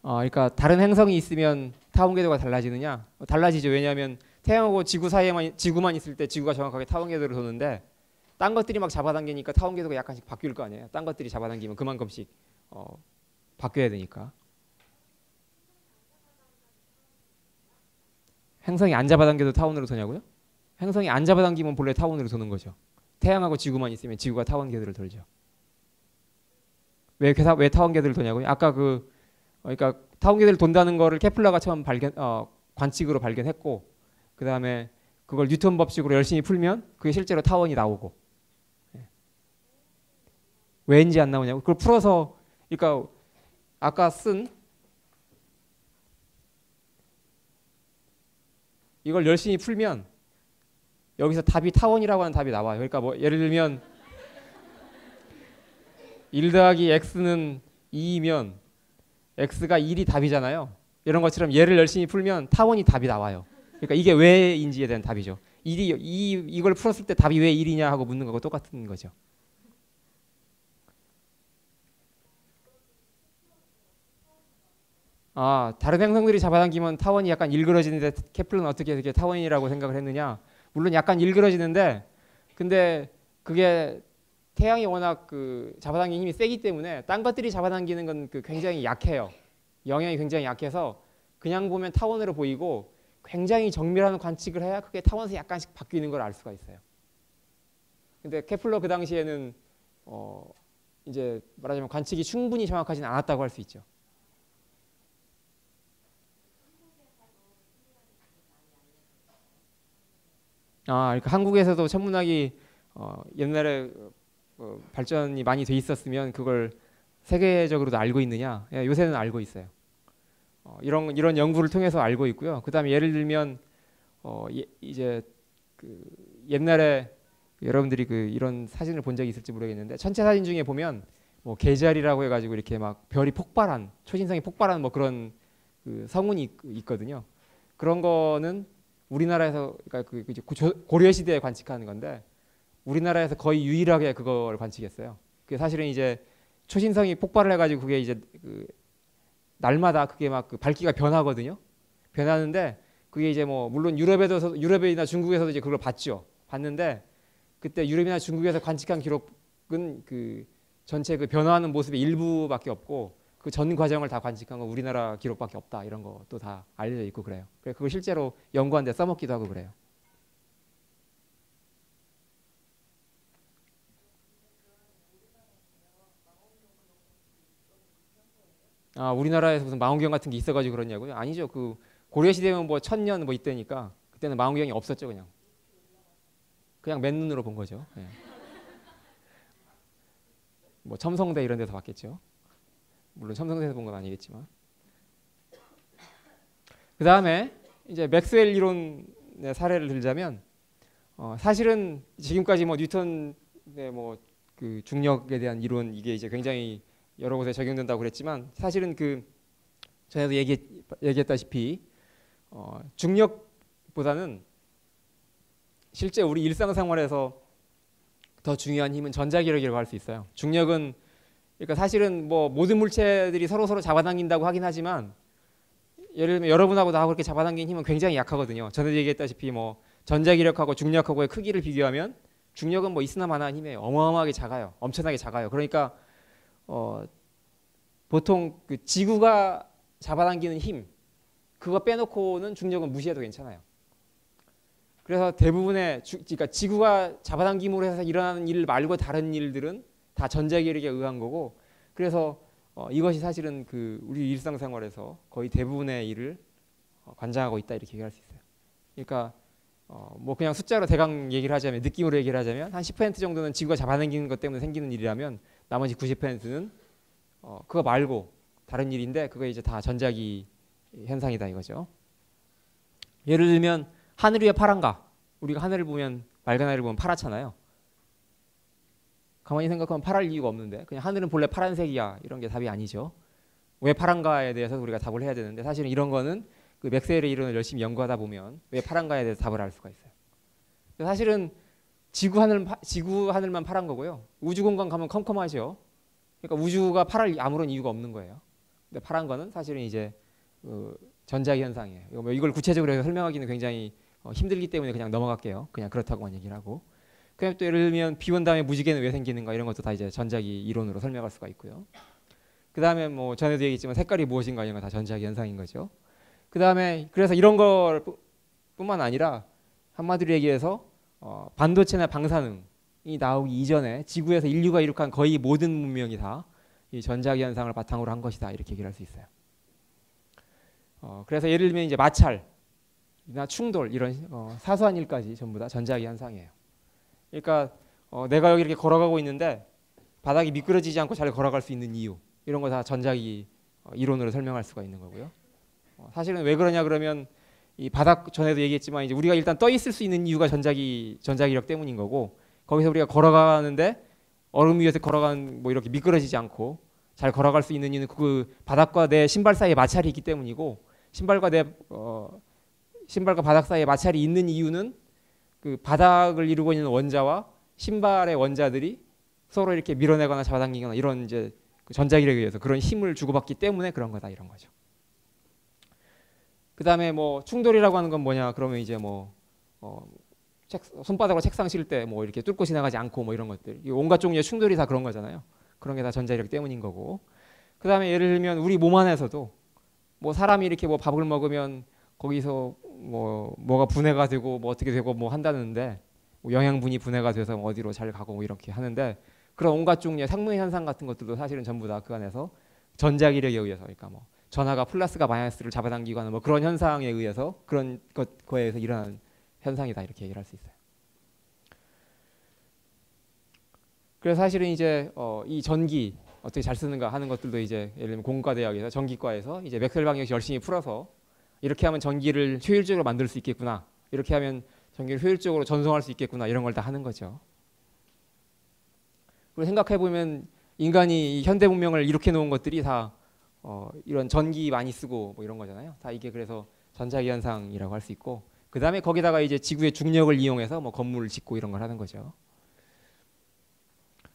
[SPEAKER 1] 그러니까 다른 행성이 있으면 타원 궤도가 달라지느냐? 달라지죠. 왜냐하면 태양하고 지구 사이에만 지구만 있을 때 지구가 정확하게 타원 궤도를 도는데 딴 것들이 막 잡아당기니까 타원 궤도가 약간씩 바뀔 거 아니에요. 딴 것들이 잡아당기면 그만큼씩 바뀌어야 되니까. 행성이 안 잡아당겨도 타원으로 도냐고요? 행성이 안 잡아당기면 본래 타원으로 도는 거죠. 태양하고 지구만 있으면 지구가 타원 궤도를 돌죠. 왜 타원 궤도를 도냐고요? 아까 그러니까 타원 궤도를 돈다는 거를 케플러가 처음 관측으로 발견했고 그 다음에 그걸 뉴턴 법칙으로 열심히 풀면 그게 실제로 타원이 나오고 왠지 안 나오냐고? 그걸 풀어서 그러니까 아까 쓴 이걸 열심히 풀면 여기서 답이 타원이라고 하는 답이 나와요. 그러니까 뭐 예를 들면 1 더하기 x는 2이면 x가 1이 답이잖아요. 이런 것처럼 얘를 열심히 풀면 타원이 답이 나와요. 그러니까 이게 왜인지에 대한 답이죠. 이걸 풀었을 때 답이 왜 1이냐 하고 묻는 거고 똑같은 거죠. 다른 행성들이 잡아당기면 타원이 약간 일그러지는데 케플러는 어떻게 이렇게 타원이라고 생각을 했느냐? 물론 약간 일그러지는데 근데 그게 태양이 워낙 그 잡아당기는 힘이 세기 때문에 딴 것들이 잡아당기는 건 그 굉장히 약해요. 영향이 굉장히 약해서 그냥 보면 타원으로 보이고 굉장히 정밀한 관측을 해야 그게 타원에서 약간씩 바뀌는 걸 알 수가 있어요. 근데 케플러 그 당시에는 이제 말하자면 관측이 충분히 정확하지는 않았다고 할 수 있죠. 그러니까 한국에서도 천문학이 옛날에 발전이 많이 돼 있었으면 그걸 세계적으로도 알고 있느냐? 예, 요새는 알고 있어요. 이런 연구를 통해서 알고 있고요. 그다음에 예를 들면 이제 그 옛날에 여러분들이 그 이런 사진을 본 적이 있을지 모르겠는데 천체 사진 중에 보면 뭐 계절이라고 해가지고 이렇게 막 별이 폭발한 초신성이 폭발한 뭐 그런 그 성운이 있거든요. 그런 거는 우리나라에서 그러니까 고려 시대에 관측하는 건데 우리나라에서 거의 유일하게 그걸 관측했어요. 그게 사실은 이제 초신성이 폭발을 해가지고 그게 이제 그 날마다 그게 막 그 밝기가 변하거든요. 변하는데 그게 이제 뭐 물론 유럽이나 중국에서도 이제 그걸 봤죠. 봤는데 그때 유럽이나 중국에서 관측한 기록은 그 전체 그 변화하는 모습의 일부밖에 없고 그 전 과정을 다 관측한 건 우리나라 기록밖에 없다. 이런 것도 다 알려져 있고 그래요. 그래서 그걸 실제로 연구하는 데 써먹기도 하고 그래요. 우리나라에서 무슨 망원경 같은 게 있어가지고 그러냐고요? 아니죠. 그 고려 시대면 뭐 1000년 뭐 이때니까 그때는 망원경이 없었죠. 그냥 맨눈으로 본 거죠. 예. 뭐 첨성대 이런 데서 봤겠죠. 물론 첨성대에서 본 건 아니겠지만. 그 다음에 이제 맥스웰 이론의 사례를 들자면 사실은 지금까지 뭐 뉴턴의 뭐 그 중력에 대한 이론 이게 이제 굉장히 여러 곳에 적용된다고 그랬지만 사실은 그 전에도 얘기했다시피 중력보다는 실제 우리 일상생활에서 더 중요한 힘은 전자기력이라고 할 수 있어요. 중력은 그러니까 사실은 뭐 모든 물체들이 서로 잡아당긴다고 하긴 하지만 예를 들면 여러분하고 나하고 그렇게 잡아당긴 힘은 굉장히 약하거든요. 전에 얘기했다시피 뭐 전자기력하고 중력하고의 크기를 비교하면 중력은 뭐 있으나 마나한 힘이에요. 어마어마하게 작아요. 엄청나게 작아요. 그러니까 보통 그 지구가 잡아당기는 힘 그거 빼놓고는 중력은 무시해도 괜찮아요. 그래서 대부분의 그러니까 지구가 잡아당김으로 해서 일어나는 일 말고 다른 일들은 다 전자기력에 의한 거고 그래서 이것이 사실은 그 우리 일상생활에서 거의 대부분의 일을 관장하고 있다 이렇게 얘기할 수 있어요. 그러니까 뭐 그냥 숫자로 대강 얘기를 하자면 느낌으로 얘기를 하자면 한 10% 정도는 지구가 잡아당기는 것 때문에 생기는 일이라면 나머지 90%는 그거 말고 다른 일인데 그거 이제 다 전자기 현상이다 이거죠. 예를 들면 하늘 위에 파란가 우리가 하늘을 보면 맑은 하늘을 보면 파랗잖아요. 가만히 생각하면 파랄 이유가 없는데 그냥 하늘은 본래 파란색이야 이런 게 답이 아니죠. 왜 파란가에 대해서 우리가 답을 해야 되는데 사실은 이런 거는 그 맥스웰의 이론을 열심히 연구하다 보면 왜 파란가에 대해서 답을 알 수가 있어요. 사실은 지구 하늘만 파란 거고요. 우주 공간 가면 컴컴하죠. 그러니까 우주가 파랄 아무런 이유가 없는 거예요. 근데 파란 거는 사실은 이제 전자기 현상이에요. 이걸 구체적으로 해서 설명하기는 굉장히 힘들기 때문에 그냥 넘어갈게요. 그냥 그렇다고만 얘기를 하고. 그냥 또 예를 들면 비 온 다음에 무지개는 왜 생기는가 이런 것도 다 이제 전자기 이론으로 설명할 수가 있고요. 그 다음에 뭐 전에도 얘기했지만 색깔이 무엇인가 이런 거 다 전자기 현상인 거죠. 그 다음에 그래서 이런 걸 뿐만 아니라 한마디로 얘기해서 반도체나 방사능이 나오기 이전에 지구에서 인류가 이룩한 거의 모든 문명이 다 이 전자기 현상을 바탕으로 한 것이다 이렇게 얘기를 할 수 있어요. 그래서 예를 들면 이제 마찰이나 충돌 이런 사소한 일까지 전부 다 전자기 현상이에요. 그러니까 내가 여기 이렇게 걸어가고 있는데 바닥이 미끄러지지 않고 잘 걸어갈 수 있는 이유 이런 거 다 전자기 이론으로 설명할 수가 있는 거고요. 사실은 왜 그러냐 그러면 이 바닥 전에도 얘기했지만 이제 우리가 일단 떠 있을 수 있는 이유가 전자기력 때문인 거고, 거기서 우리가 걸어가는데 얼음 위에서 걸어가는 뭐 이렇게 미끄러지지 않고 잘 걸어갈 수 있는 이유는 그 바닥과 내 신발 사이에 마찰이 있기 때문이고, 신발과 바닥 사이에 마찰이 있는 이유는 그 바닥을 이루고 있는 원자와 신발의 원자들이 서로 이렇게 밀어내거나 잡아당기거나 이런 이제 그 전자기력에 의해서 그런 힘을 주고받기 때문에 그런 거다, 이런 거죠. 그 다음에 뭐 충돌이라고 하는 건 뭐냐 그러면 이제 뭐 손바닥으로 책상 칠 때 뭐 이렇게 뚫고 지나가지 않고 뭐 이런 것들, 온갖 종류의 충돌이 다 그런 거잖아요. 그런 게 다 전자기력 때문인 거고, 그 다음에 예를 들면 우리 몸 안에서도 뭐 사람이 이렇게 뭐 밥을 먹으면 거기서 뭐가 분해가 되고 뭐 어떻게 되고 뭐 한다는데, 뭐 영양분이 분해가 돼서 뭐 어디로 잘 가고 뭐 이렇게 하는데, 그런 온갖 종류의 생물 현상 같은 것들도 사실은 전부 다 그 안에서 전자기력에 의해서, 그러니까 뭐 전하가 플러스가 마이너스를 잡아당기거나 뭐 그런 현상에 의해서, 그런 거에 의해서 일어나는 현상이다, 이렇게 얘기를 할 수 있어요. 그래서 사실은 이제 이 전기 어떻게 잘 쓰는가 하는 것들도 이제 예를 들면 공과대학에서 전기과에서 이제 맥스웰 방정식 열심히 풀어서 이렇게 하면 전기를 효율적으로 만들 수 있겠구나, 이렇게 하면 전기를 효율적으로 전송할 수 있겠구나, 이런 걸 다 하는 거죠. 그리고 생각해 보면 인간이 현대 문명을 이렇게 놓은 것들이 다 이런 전기 많이 쓰고 뭐 이런 거잖아요. 다 이게 그래서 전자기 현상이라고 할 수 있고, 그 다음에 거기다가 이제 지구의 중력을 이용해서 뭐 건물을 짓고 이런 걸 하는 거죠.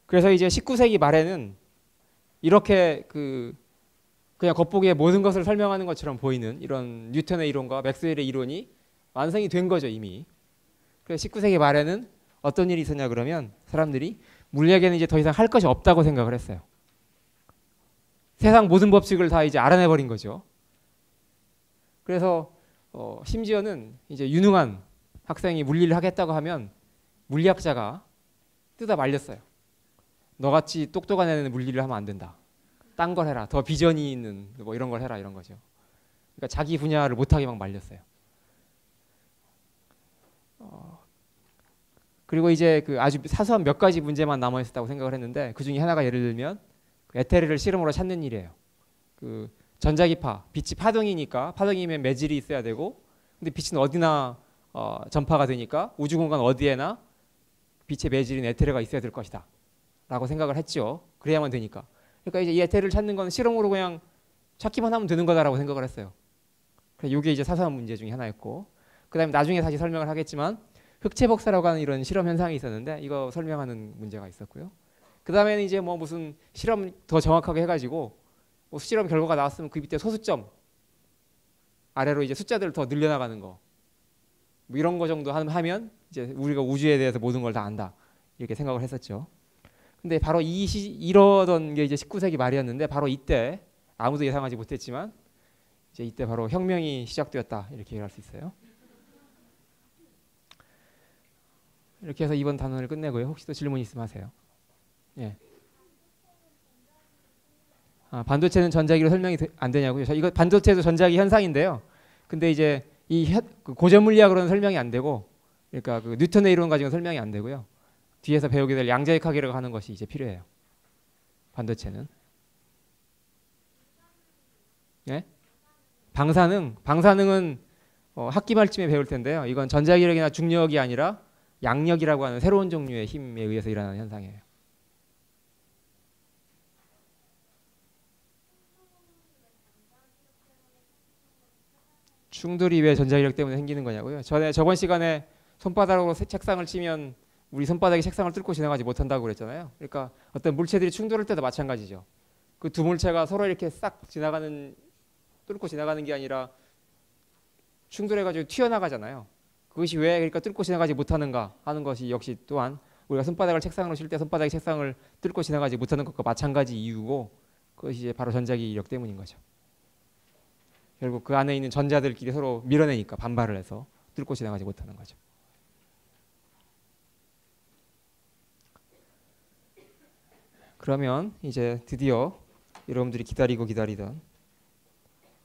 [SPEAKER 1] 그래서 이제 19세기 말에는 이렇게 그냥 겉보기에 모든 것을 설명하는 것처럼 보이는 이런 뉴턴의 이론과 맥스웰의 이론이 완성이 된 거죠, 이미. 그래서 19세기 말에는 어떤 일이 있었냐 그러면 사람들이 물리학에는 이제 더 이상 할 것이 없다고 생각을 했어요. 세상 모든 법칙을 다 이제 알아내 버린 거죠. 그래서 심지어는 이제 유능한 학생이 물리를 하겠다고 하면 물리학자가 뜯어 말렸어요. 너같이 똑똑한 애는 물리를 하면 안 된다. 딴 걸 해라. 더 비전이 있는 뭐 이런 걸 해라, 이런 거죠. 그러니까 자기 분야를 못하게 막 말렸어요. 그리고 이제 그 아주 사소한 몇 가지 문제만 남아 있었다고 생각을 했는데, 그 중에 하나가 예를 들면 에테르를 실험으로 찾는 일이에요. 그 전자기파, 빛이 파동이니까 파동이면 매질이 있어야 되고, 근데 빛은 어디나 전파가 되니까 우주공간 어디에나 빛의 매질인 에테르가 있어야 될 것이다 라고 생각을 했죠. 그래야만 되니까. 그러니까 이제 이 에테르를 찾는 건 실험으로 그냥 찾기만 하면 되는 거다라고 생각을 했어요. 그래서 이게 이제 사소한 문제 중에 하나였고, 그 다음에 나중에 다시 설명을 하겠지만 흑체 복사라고 하는 이런 실험 현상이 있었는데, 이거 설명하는 문제가 있었고요. 그 다음에는 이제 뭐 무슨 실험 더 정확하게 해가지고 뭐 실험 결과가 나왔으면 그 밑에 소수점 아래로 이제 숫자들을 더 늘려나가는 거, 뭐 이런 거 정도 하면 이제 우리가 우주에 대해서 모든 걸 다 안다, 이렇게 생각을 했었죠. 근데 바로 이러던 게 이제 19세기 말이었는데, 바로 이때 아무도 예상하지 못했지만 이제 이때 바로 혁명이 시작되었다, 이렇게 얘기할 수 있어요. 이렇게 해서 이번 단원을 끝내고요. 혹시 또 질문 있으면 하세요. 예. 반도체는 전자기로 설명이 안 되냐고요? 이거 반도체도 전자기 현상인데요. 근데 이제 그 고전 물리학으로는 설명이 안 되고, 그러니까 그 뉴턴의 이론 가지고는 설명이 안 되고요. 뒤에서 배우게 될 양자역학이라고 하는 것이 이제 필요해요. 반도체는. 예? 방사능은 학기 말쯤에 배울 텐데요. 이건 전자기력이나 중력이 아니라 양력이라고 하는 새로운 종류의 힘에 의해서 일어나는 현상이에요. 충돌이 왜 전자기력 때문에 생기는 거냐고요? 저번 시간에 손바닥으로 책상을 치면 우리 손바닥이 책상을 뚫고 지나가지 못한다고 그랬잖아요. 그러니까 어떤 물체들이 충돌할 때도 마찬가지죠. 그 두 물체가 서로 이렇게 싹 뚫고 지나가는 게 아니라 충돌해가지고 튀어나가잖아요. 그것이 왜 그러니까 뚫고 지나가지 못하는가 하는 것이 역시 또한 우리가 손바닥을 책상으로 칠 때 손바닥이 책상을 뚫고 지나가지 못하는 것과 마찬가지 이유고, 그것이 이제 바로 전자기력 때문인 거죠. 결국 그 안에 있는 전자들끼리 서로 밀어내니까 반발을 해서 뚫고 지나가지 못하는 거죠. 그러면 이제 드디어 여러분들이 기다리던,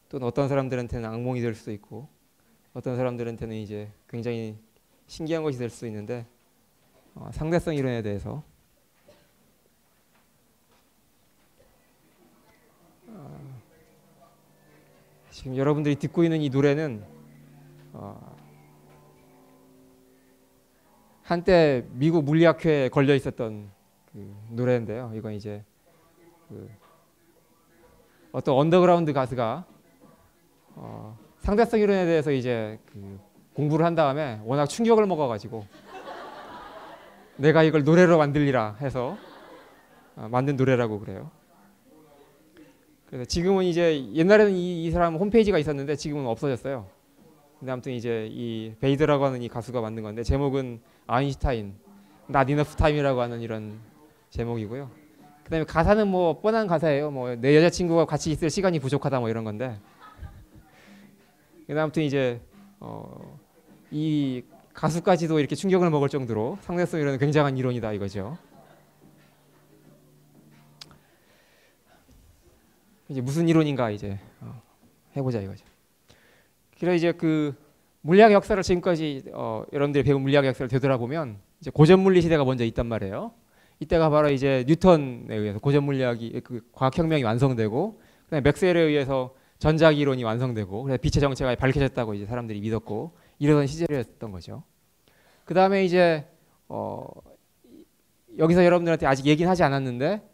[SPEAKER 1] 또는 어떤 사람들한테는 악몽이 될 수도 있고 어떤 사람들한테는 이제 굉장히 신기한 것이 될 수도 있는데, 상대성 이론에 대해서 지금 여러분들이 듣고 있는 이 노래는 한때 미국 물리학회에 걸려 있었던 그 노래인데요. 이건 이제 그 어떤 언더그라운드 가수가 상대성 이론에 대해서 이제 그 공부를 한 다음에 워낙 충격을 먹어가지고 내가 이걸 노래로 만들리라 해서 만든 노래라고 그래요. 그래서 지금은 이제 옛날에는 이 사람 홈페이지가 있었는데 지금은 없어졌어요. 근데 아무튼 이제 이 베이드라고 하는 이 가수가 만든 건데 제목은 아인슈타인 Not Enough Time이라고 하는 이런 제목이고요. 그다음에 가사는 뭐 뻔한 가사예요. 뭐 내 여자친구가 같이 있을 시간이 부족하다 뭐 이런 건데. 근데 아무튼 이제 이 가수까지도 이렇게 충격을 먹을 정도로 상대성 이론은 굉장한 이론이다 이거죠. 이제 무슨 이론인가 이제 해보자 이거죠. 그래서 이제 그 물리학 역사를 지금까지 여러분들이 배운 물리학 역사를 되돌아보면 이제 고전 물리 시대가 먼저 있단 말이에요. 이때가 바로 이제 뉴턴에 의해서 고전 물리학이 그 과학혁명이 완성되고, 그다음에 맥스웰에 의해서 전자기 이론이 완성되고, 그래서 빛의 정체가 밝혀졌다고 이제 사람들이 믿었고 이러던 시절이었던 거죠. 그다음에 이제 여기서 여러분들한테 아직 얘기는 하지 않았는데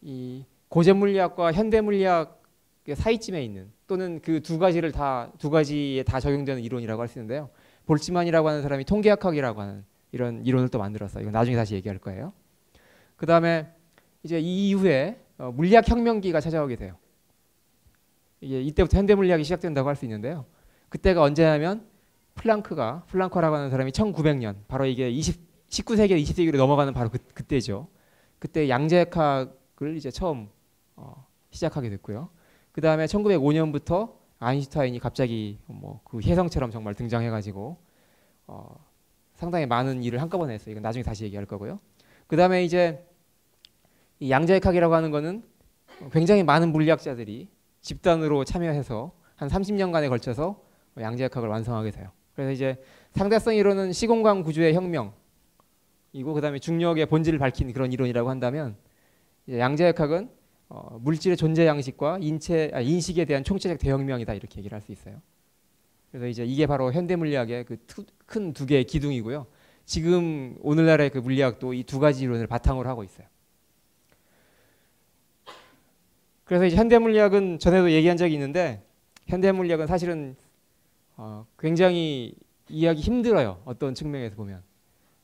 [SPEAKER 1] 이 고전 물리학과 현대 물리학의 사이쯤에 있는, 또는 그 두 가지에 다 적용되는 이론이라고 할 수 있는데요. 볼츠만이라고 하는 사람이 통계학학이라고 하는 이런 이론을 또 만들었어요. 이건 나중에 다시 얘기할 거예요. 그 다음에 이제 이 이후에 물리학 혁명기가 찾아오게 돼요. 이때부터 현대 물리학이 시작된다고 할 수 있는데요. 그때가 언제냐면 플랑크라고 하는 사람이 1900년, 바로 이게 19세기 20세기로 넘어가는 바로 그때죠. 그때 양자역학을 이제 처음 시작하게 됐고요. 그 다음에 1905년부터 아인슈타인이 갑자기 뭐 그 혜성처럼 정말 등장해가지고 상당히 많은 일을 한꺼번에 했어요. 이건 나중에 다시 얘기할 거고요. 그 다음에 이제 이 양자역학이라고 하는 거는 굉장히 많은 물리학자들이 집단으로 참여해서 한 30년간에 걸쳐서 양자역학을 완성하게 돼요. 그래서 이제 상대성 이론은 시공간 구조의 혁명이고, 그 다음에 중력의 본질을 밝힌 그런 이론이라고 한다면, 이제 양자역학은 물질의 존재 양식과 인식에 대한 총체적 대혁명이다 이렇게 얘기를 할 수 있어요. 그래서 이제 이게 바로 현대 물리학의 그 큰 두 개의 기둥이고요. 지금 오늘날의 그 물리학도 이 두 가지 이론을 바탕으로 하고 있어요. 그래서 이제 현대 물리학은 전에도 얘기한 적이 있는데, 현대 물리학은 사실은 굉장히 이해하기 힘들어요. 어떤 측면에서 보면.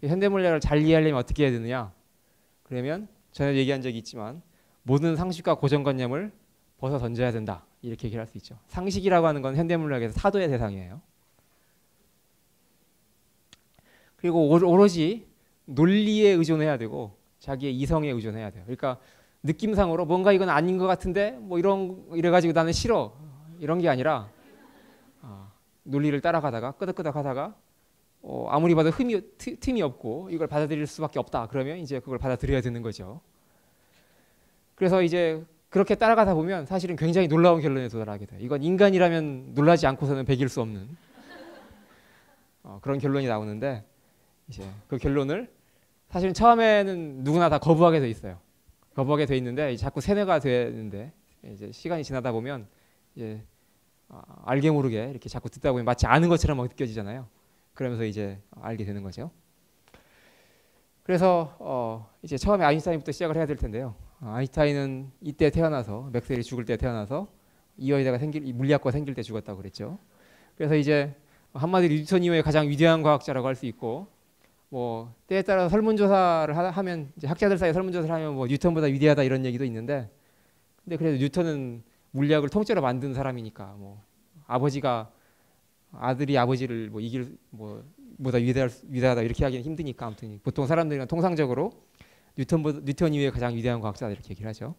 [SPEAKER 1] 현대 물리학을 잘 이해하려면 어떻게 해야 되느냐? 그러면 전에도 얘기한 적이 있지만 모든 상식과 고정관념을 벗어 던져야 된다 이렇게 얘기를 할 수 있죠. 상식이라고 하는 건 현대 물리학에서 사도의 대상이에요. 그리고 오로지 논리에 의존해야 되고 자기의 이성에 의존해야 돼요. 그러니까 느낌상으로 뭔가 이건 아닌 것 같은데 뭐 이래가지고 나는 싫어 이런 게 아니라 논리를 따라가다가 끄덕끄덕하다가 아무리 봐도 틈이 없고 이걸 받아들일 수밖에 없다. 그러면 이제 그걸 받아들여야 되는 거죠. 그래서 이제 그렇게 따라가다 보면 사실은 굉장히 놀라운 결론에 도달하게 돼요. 이건 인간이라면 놀라지 않고서는 배길 수 없는 그런 결론이 나오는데, 이제 그 결론을 사실은 처음에는 누구나 다 거부하게 돼 있어요. 거부하게 돼 있는데 자꾸 세뇌가 되는데, 이제 시간이 지나다 보면 이제 알게 모르게 이렇게 자꾸 듣다 보면 마치 아는 것처럼 막 느껴지잖아요. 그러면서 이제 알게 되는 거죠. 그래서 이제 처음에 아인슈타인부터 시작을 해야 될 텐데요. 아인슈타인은 이때 태어나서, 맥스웰이 죽을 때 태어나서 이어에다가 물리학과 생길 때 죽었다고 그랬죠. 그래서 이제 한마디로 뉴턴 이후에 가장 위대한 과학자라고 할 수 있고, 뭐 때에 따라 설문조사를 하면 이제 학자들 사이에 설문조사를 하면 뭐 뉴턴보다 위대하다 이런 얘기도 있는데, 근데 그래도 뉴턴은 물리학을 통째로 만든 사람이니까 뭐 아들이 아버지를 뭐 이길 보다 위대하다 이렇게 하기는 힘드니까, 아무튼 보통 사람들은 통상적으로 뉴턴 이후에 가장 위대한 과학자다 이렇게 얘기를 하죠.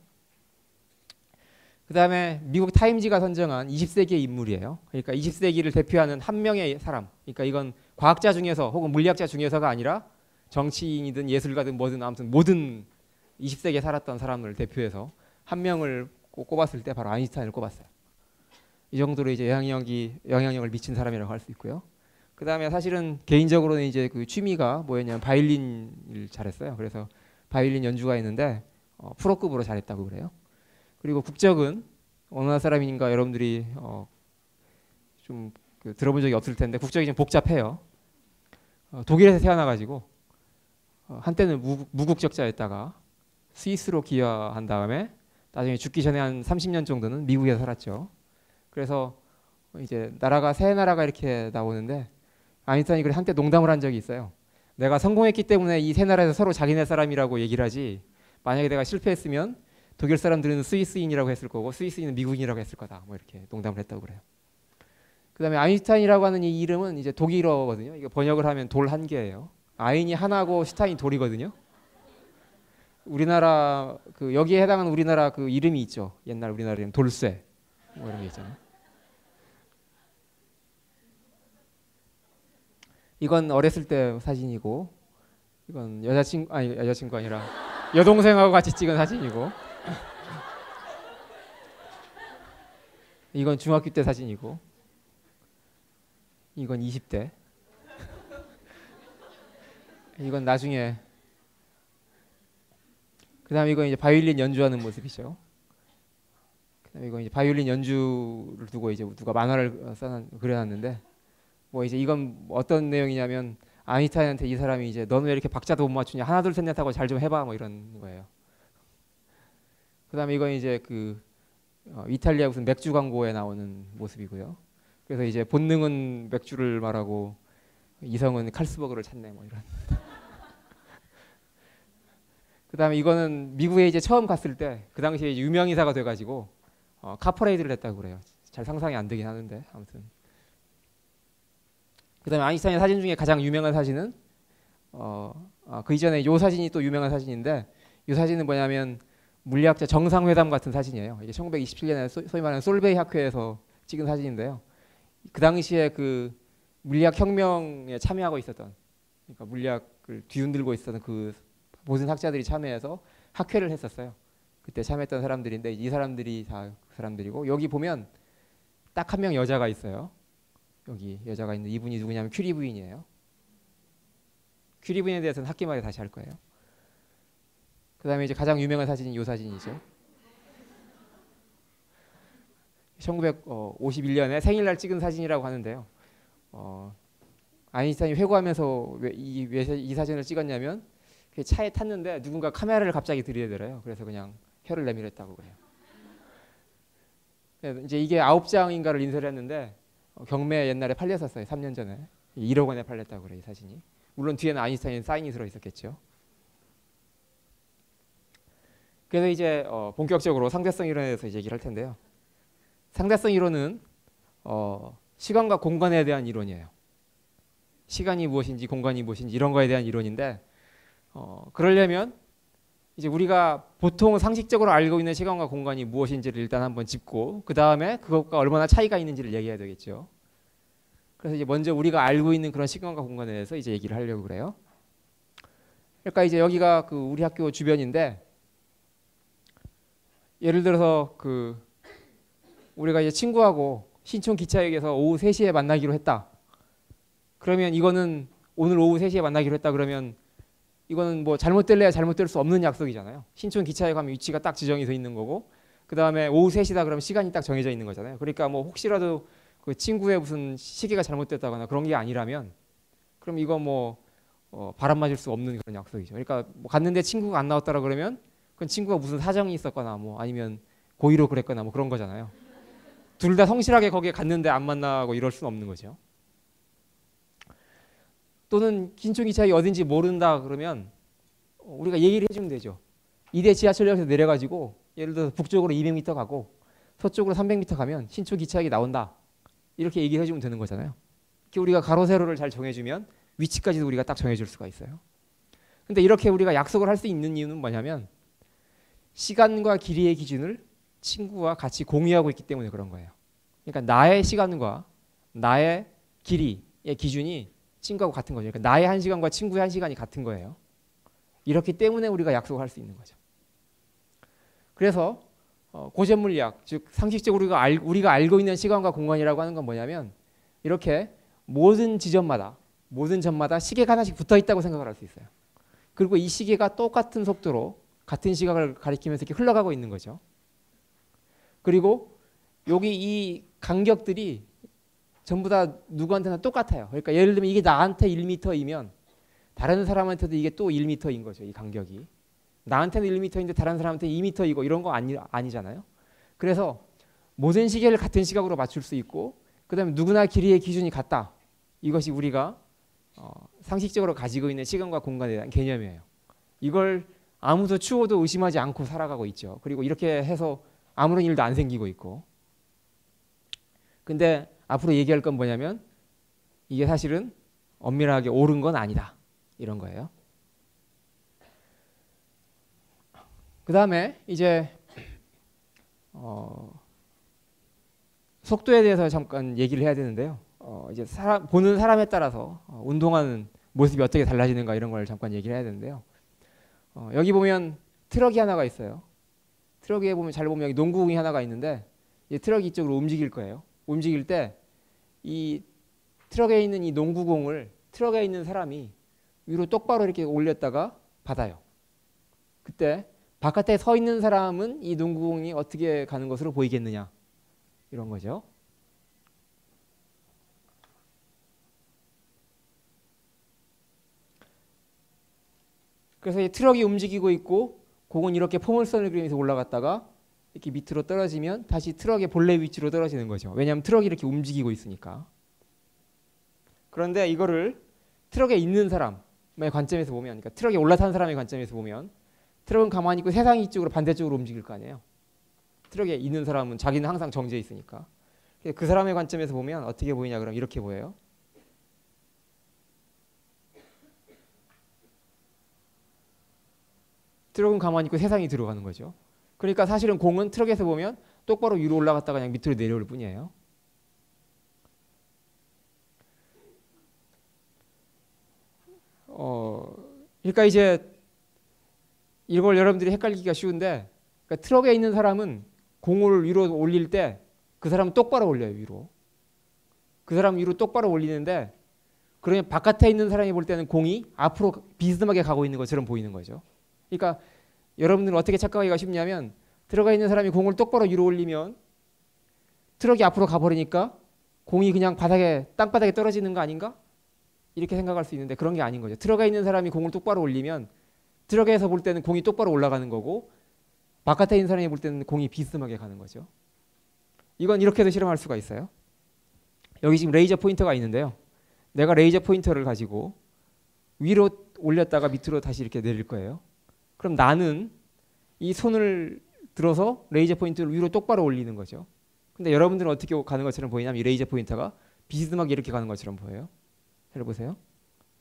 [SPEAKER 1] 그 다음에 미국 타임지가 선정한 20세기의 인물이에요. 그러니까 20세기를 대표하는 한 명의 사람. 그러니까 이건 과학자 중에서 혹은 물리학자 중에서가 아니라 정치인이든 예술가든 뭐든 아무튼 모든 20세기에 살았던 사람을 대표해서 한 명을 꼽았을 때 바로 아인슈타인을 꼽았어요. 이 정도로 이제 영향력을 미친 사람이라고 할 수 있고요. 그 다음에 사실은 개인적으로는 이제 그 취미가 뭐였냐면 바이올린을 잘했어요. 그래서 바이올린 연주가 있는데 프로급으로 잘했다고 그래요. 그리고 국적은 어느 나라 사람인가 여러분들이 좀 들어본 적이 없을 텐데 국적이 좀 복잡해요. 독일에서 태어나가지고 한때는 무국적자였다가 스위스로 귀화한 다음에 나중에 죽기 전에 한 30년 정도는 미국에서 살았죠. 그래서 이제 나라가 세 나라가 이렇게 나오는데 아인슈타인이 그래 한때 농담을 한 적이 있어요. 내가 성공했기 때문에 이 세 나라에서 서로 자기네 사람이라고 얘기를 하지, 만약에 내가 실패했으면 독일 사람들은 스위스인이라고 했을 거고 스위스인은 미국인이라고 했을 거다. 뭐 이렇게 농담을 했다고 그래요. 그다음에 아인슈타인이라고 하는 이 이름은 이제 독일어거든요. 이거 번역을 하면 돌 한 개예요. 아인이 하나고 슈타인 돌이거든요. 우리나라 여기에 해당하는 우리나라 이름이 있죠. 옛날 우리나라 이름 돌쇠 뭐 이런 게 있잖아요. 이건 어렸을 때 사진이고, 이건 여자친구 아니라 여동생하고 같이 찍은 사진이고, 이건 중학교 때 사진이고, 이건 20대, 이건 나중에, 그다음에 이건 이제 바이올린 연주하는 모습이죠. 그다음에 이건 이제 바이올린 연주를 두고 이제 누가 만화를 그려놨는데, 뭐 이제 이건 어떤 내용이냐면 아인슈타인한테 이 사람이 이제 너는 왜 이렇게 박자도 못 맞추냐, 하나 둘 셋 넷 하고 잘 좀 해봐, 뭐 이런 거예요. 그다음에 이건 이제 이탈리아 무슨 맥주 광고에 나오는 모습이고요. 그래서 이제 본능은 맥주를 말하고 이성은 칼스버그를 찾네, 뭐 이런. 그다음에 이거는 미국에 이제 처음 갔을 때 그 당시에 이제 유명인사가 돼가지고 카퍼레이드를 했다고 그래요. 잘 상상이 안 되긴 하는데 아무튼. 그다음에 아인슈타인의 사진 중에 가장 유명한 사진은 그 이전에 이 사진이 또 유명한 사진인데, 이 사진은 뭐냐면 물리학자 정상회담 같은 사진이에요. 이게 1927년에 소위 말하는 솔베이 학회에서 찍은 사진인데요. 그 당시에 물리학 혁명에 참여하고 있었던, 그러니까 물리학을 뒤흔들고 있었던 모든 학자들이 참여해서 학회를 했었어요. 그때 참여했던 사람들인데 이 사람들이 다 그 사람들이고, 여기 보면 딱 한 명 여자가 있어요. 여기 여자가 있는데 이분이 누구냐면 큐리 부인이에요. 큐리 부인에 대해서는 학기말에 다시 할 거예요. 그 다음에 이제 가장 유명한 사진이 이 사진이죠. 1951년에 생일날 찍은 사진이라고 하는데요. 아인슈타인이 회고하면서 왜 이 사진을 찍었냐면 차에 탔는데 누군가 카메라를 갑자기 들이대더래요. 그래서 그냥 혀를 내밀었다고 그래요. 이제 이게 9장인가를 인쇄를 했는데 경매에 옛날에 팔렸었어요. 3년 전에 1억 원에 팔렸다고 그래요. 이 사진이. 물론 뒤에는 아인슈타인 사인이 들어있었겠죠. 그래서 이제 본격적으로 상대성 이론에 대해서 이제 얘기를 할 텐데요. 상대성 이론은 시간과 공간에 대한 이론이에요. 시간이 무엇인지 공간이 무엇인지 이런 거에 대한 이론인데, 그러려면 이제 우리가 보통 상식적으로 알고 있는 시간과 공간이 무엇인지를 일단 한번 짚고, 그 다음에 그것과 얼마나 차이가 있는지를 얘기해야 되겠죠. 그래서 이제 먼저 우리가 알고 있는 그런 시간과 공간에 대해서 이제 얘기를 하려고 그래요. 그러니까 이제 여기가 우리 학교 주변인데, 예를 들어서 우리가 이제 친구하고 신촌 기차역에서 오후 3시에 만나기로 했다. 그러면 이거는 오늘 오후 3시에 만나기로 했다 그러면 이거는 뭐 잘못될래야 잘못될 수 없는 약속이잖아요. 신촌 기차역 가면 위치가 딱 지정이 돼 있는 거고, 그 다음에 오후 3시다 그러면 시간이 딱 정해져 있는 거잖아요. 그러니까 뭐 혹시라도 그 친구의 무슨 시기가 잘못됐다거나 그런 게 아니라면 그럼 이거 뭐 바람 맞을 수 없는 그런 약속이죠. 그러니까 뭐 갔는데 친구가 안 나왔다라 그러면 그건 친구가 무슨 사정이 있었거나 뭐 아니면 고의로 그랬거나 뭐 그런 거잖아요. 둘 다 성실하게 거기에 갔는데 안 만나고 이럴 수는 없는 거죠. 또는 신촌 기차역이 어딘지 모른다 그러면 우리가 얘기를 해주면 되죠. 이대 지하철역에서 내려가지고 예를 들어서 북쪽으로 200m 가고 서쪽으로 300m 가면 신촌 기차역이 나온다. 이렇게 얘기를 해주면 되는 거잖아요. 이렇게 우리가 가로 세로를 잘 정해주면 위치까지도 우리가 딱 정해줄 수가 있어요. 근데 이렇게 우리가 약속을 할 수 있는 이유는 뭐냐면 시간과 길이의 기준을 친구와 같이 공유하고 있기 때문에 그런 거예요. 그러니까 나의 시간과 나의 길이의 기준이 친구하고 같은 거죠. 그러니까 나의 1시간과 친구의 1시간이 같은 거예요. 이렇기 때문에 우리가 약속을 할 수 있는 거죠. 그래서 고전물리학, 즉 상식적으로 우리가 알고 있는 시간과 공간이라고 하는 건 뭐냐면 이렇게 모든 지점마다 모든 점마다 시계가 하나씩 붙어 있다고 생각을 할 수 있어요. 그리고 이 시계가 똑같은 속도로 같은 시각을 가리키면서 이렇게 흘러가고 있는 거죠. 그리고 여기 이 간격들이 전부 다 누구한테나 똑같아요. 그러니까 예를 들면 이게 나한테 1m이면 다른 사람한테도 이게 또 1m인 거죠. 이 간격이. 나한테는 1m인데 다른 사람한테 2m이고 이런 거 아니잖아요. 그래서 모든 시계를 같은 시각으로 맞출 수 있고 그다음에 누구나 길이의 기준이 같다. 이것이 우리가 상식적으로 가지고 있는 시간과 공간에 대한 개념이에요. 이걸 아무도 추호도 의심하지 않고 살아가고 있죠. 그리고 이렇게 해서 아무런 일도 안 생기고 있고. 근데 앞으로 얘기할 건 뭐냐면 이게 사실은 엄밀하게 옳은 건 아니다. 이런 거예요. 그 다음에 이제 속도에 대해서 잠깐 얘기를 해야 되는데요. 이제 보는 사람에 따라서 운동하는 모습이 어떻게 달라지는가 이런 걸 잠깐 얘기를 해야 되는데요. 여기 보면 트럭이 하나가 있어요. 트럭에 보면 잘 보면 여기 농구공이 하나가 있는데 이 트럭이 이쪽으로 움직일 거예요. 움직일 때 이 트럭에 있는 이 농구공을 트럭에 있는 사람이 위로 똑바로 이렇게 올렸다가 받아요. 그때 바깥에 서 있는 사람은 이 농구공이 어떻게 가는 것으로 보이겠느냐 이런 거죠. 그래서 이 트럭이 움직이고 있고 공은 이렇게 포물선을 그리면서 올라갔다가 이렇게 밑으로 떨어지면 다시 트럭의 본래 위치로 떨어지는 거죠. 왜냐하면 트럭이 이렇게 움직이고 있으니까. 그런데 이거를 트럭에 있는 사람의 관점에서 보면, 그러니까 트럭에 올라탄 사람의 관점에서 보면 트럭은 가만히 있고 세상이 이쪽으로 반대쪽으로 움직일 거 아니에요. 트럭에 있는 사람은 자기는 항상 정지해 있으니까. 그 사람의 관점에서 보면 어떻게 보이냐 그러면 이렇게 보여요. 트럭은 가만히 있고 세상이 들어가는 거죠. 그러니까 사실은 공은 트럭에서 보면 똑바로 위로 올라갔다가 그냥 밑으로 내려올 뿐이에요. 그러니까 이제 이걸 여러분들이 헷갈리기가 쉬운데, 그러니까 트럭에 있는 사람은 공을 위로 올릴 때 그 사람은 똑바로 올려요. 위로. 그 사람 위로 똑바로 올리는데, 그러면 바깥에 있는 사람이 볼 때는 공이 앞으로 비스듬하게 가고 있는 것처럼 보이는 거죠. 그러니까 여러분들은 어떻게 착각하기가 쉽냐면 들어가 있는 사람이 공을 똑바로 위로 올리면 트럭이 앞으로 가버리니까 공이 그냥 땅바닥에 떨어지는 거 아닌가? 이렇게 생각할 수 있는데 그런 게 아닌 거죠. 들어가 있는 사람이 공을 똑바로 올리면 트럭에서 볼 때는 공이 똑바로 올라가는 거고 바깥에 있는 사람이 볼 때는 공이 비스듬하게 가는 거죠. 이건 이렇게도 실험할 수가 있어요. 여기 지금 레이저 포인터가 있는데요. 내가 레이저 포인터를 가지고 위로 올렸다가 밑으로 다시 이렇게 내릴 거예요. 그럼 나는 이 손을 들어서 레이저 포인터를 위로 똑바로 올리는 거죠. 근데 여러분들은 어떻게 가는 것처럼 보이냐면 이 레이저 포인터가 비스듬하게 이렇게 가는 것처럼 보여요. 해보세요.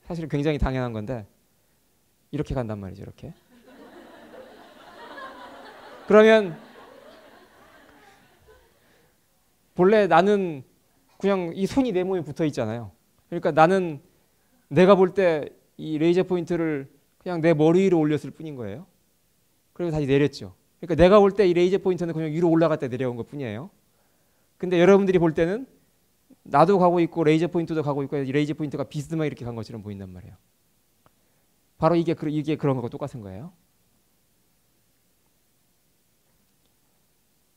[SPEAKER 1] 사실은 굉장히 당연한 건데 이렇게 간단 말이죠. 이렇게. 그러면 본래 나는 그냥 이 손이 내 몸에 붙어 있잖아요. 그러니까 나는 내가 볼 때 이 레이저 포인트를 그냥 내 머리 위로 올렸을 뿐인 거예요. 그리고 다시 내렸죠. 그러니까 내가 볼 때 이 레이저 포인트는 그냥 위로 올라갔다 내려온 것 뿐이에요. 근데 여러분들이 볼 때는 나도 가고 있고 레이저 포인트도 가고 있고 이 레이저 포인트가 비스듬하게 이렇게 간 것처럼 보인단 말이에요. 바로 이게 그런 거하고 똑같은 거예요.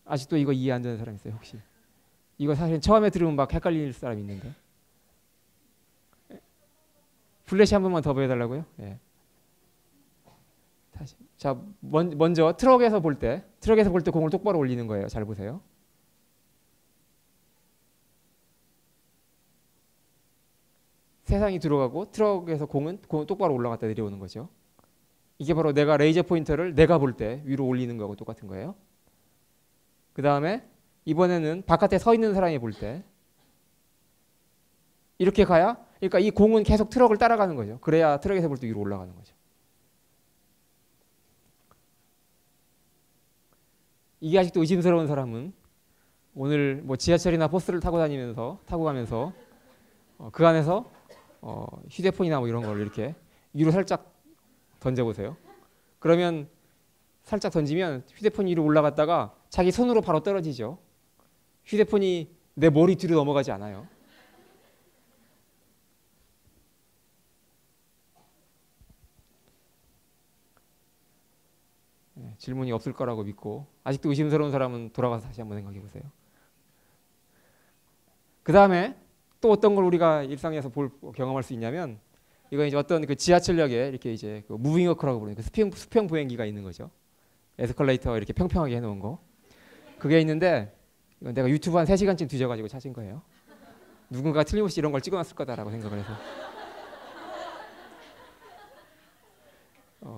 [SPEAKER 1] 아직도 이거 이해 안 되는 사람 있어요 혹시? 이거 사실 처음에 들으면 막 헷갈릴 사람 있는데. 플래시 한 번만 더 보여달라고요? 예. 다시. 자, 먼저 트럭에서 볼 때 공을 똑바로 올리는 거예요. 잘 보세요. 세상이 들어가고 트럭에서 공은 똑바로 올라갔다 내려오는 거죠. 이게 바로 내가 레이저 포인터를 내가 볼 때 위로 올리는 거하고 똑같은 거예요. 그 다음에 이번에는 바깥에 서 있는 사람이 볼 때 이렇게 가야, 그러니까 이 공은 계속 트럭을 따라가는 거죠. 그래야 트럭에서 볼 때 위로 올라가는 거죠. 이게 아직도 의심스러운 사람은 오늘 뭐 지하철이나 버스를 타고 가면서 그 안에서 휴대폰이나 뭐 이런 걸 이렇게 위로 살짝 던져보세요. 그러면 살짝 던지면 휴대폰이 위로 올라갔다가 자기 손으로 바로 떨어지죠. 휴대폰이 내 머리 뒤로 넘어가지 않아요. 질문이 없을 거라고 믿고 아직도 의심스러운 사람은 돌아가서 다시 한번 생각해 보세요. 그 다음에 또 어떤 걸 우리가 일상에서 경험할 수 있냐면 이거 이제 어떤 그 지하철역에 이렇게 이제 그 무빙워크라고 부르는 그 수평 보행기가 있는 거죠. 에스컬레이터 이렇게 평평하게 해놓은 거. 그게 있는데 이건 내가 유튜브 한 3시간쯤 뒤져가지고 찾은 거예요. 누군가 틀림없이 이런 걸 찍어놨을 거다라고 생각을 해서.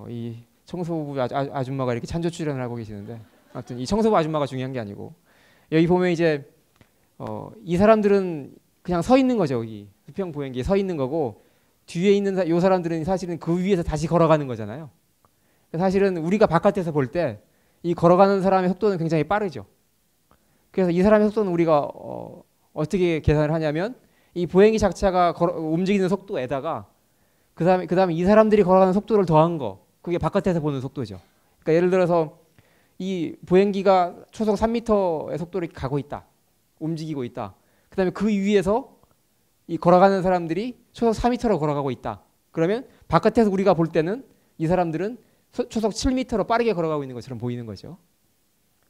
[SPEAKER 1] 이 청소부 아줌마가 이렇게 찬조 출연을 하고 계시는데 아무튼 이 청소부 아줌마가 중요한 게 아니고 여기 보면 이제 이 사람들은 그냥 서 있는 거죠. 여기 수평 보행기에 서 있는 거고 뒤에 있는 이 사람들은 사실은 그 위에서 다시 걸어가는 거잖아요. 사실은 우리가 바깥에서 볼 때 이 걸어가는 사람의 속도는 굉장히 빠르죠. 그래서 이 사람의 속도는 우리가 어떻게 계산을 하냐면 이 보행기 자체가 움직이는 속도에다가 그다음에 이 사람들이 걸어가는 속도를 더한 거, 그게 바깥에서 보는 속도죠. 그러니까 예를 들어서 이 보행기가 초속 3m의 속도로 가고 있다, 움직이고 있다. 그다음에 그 위에서 이 걸어가는 사람들이 초속 4m로 걸어가고 있다. 그러면 바깥에서 우리가 볼 때는 이 사람들은 초속 7m로 빠르게 걸어가고 있는 것처럼 보이는 거죠.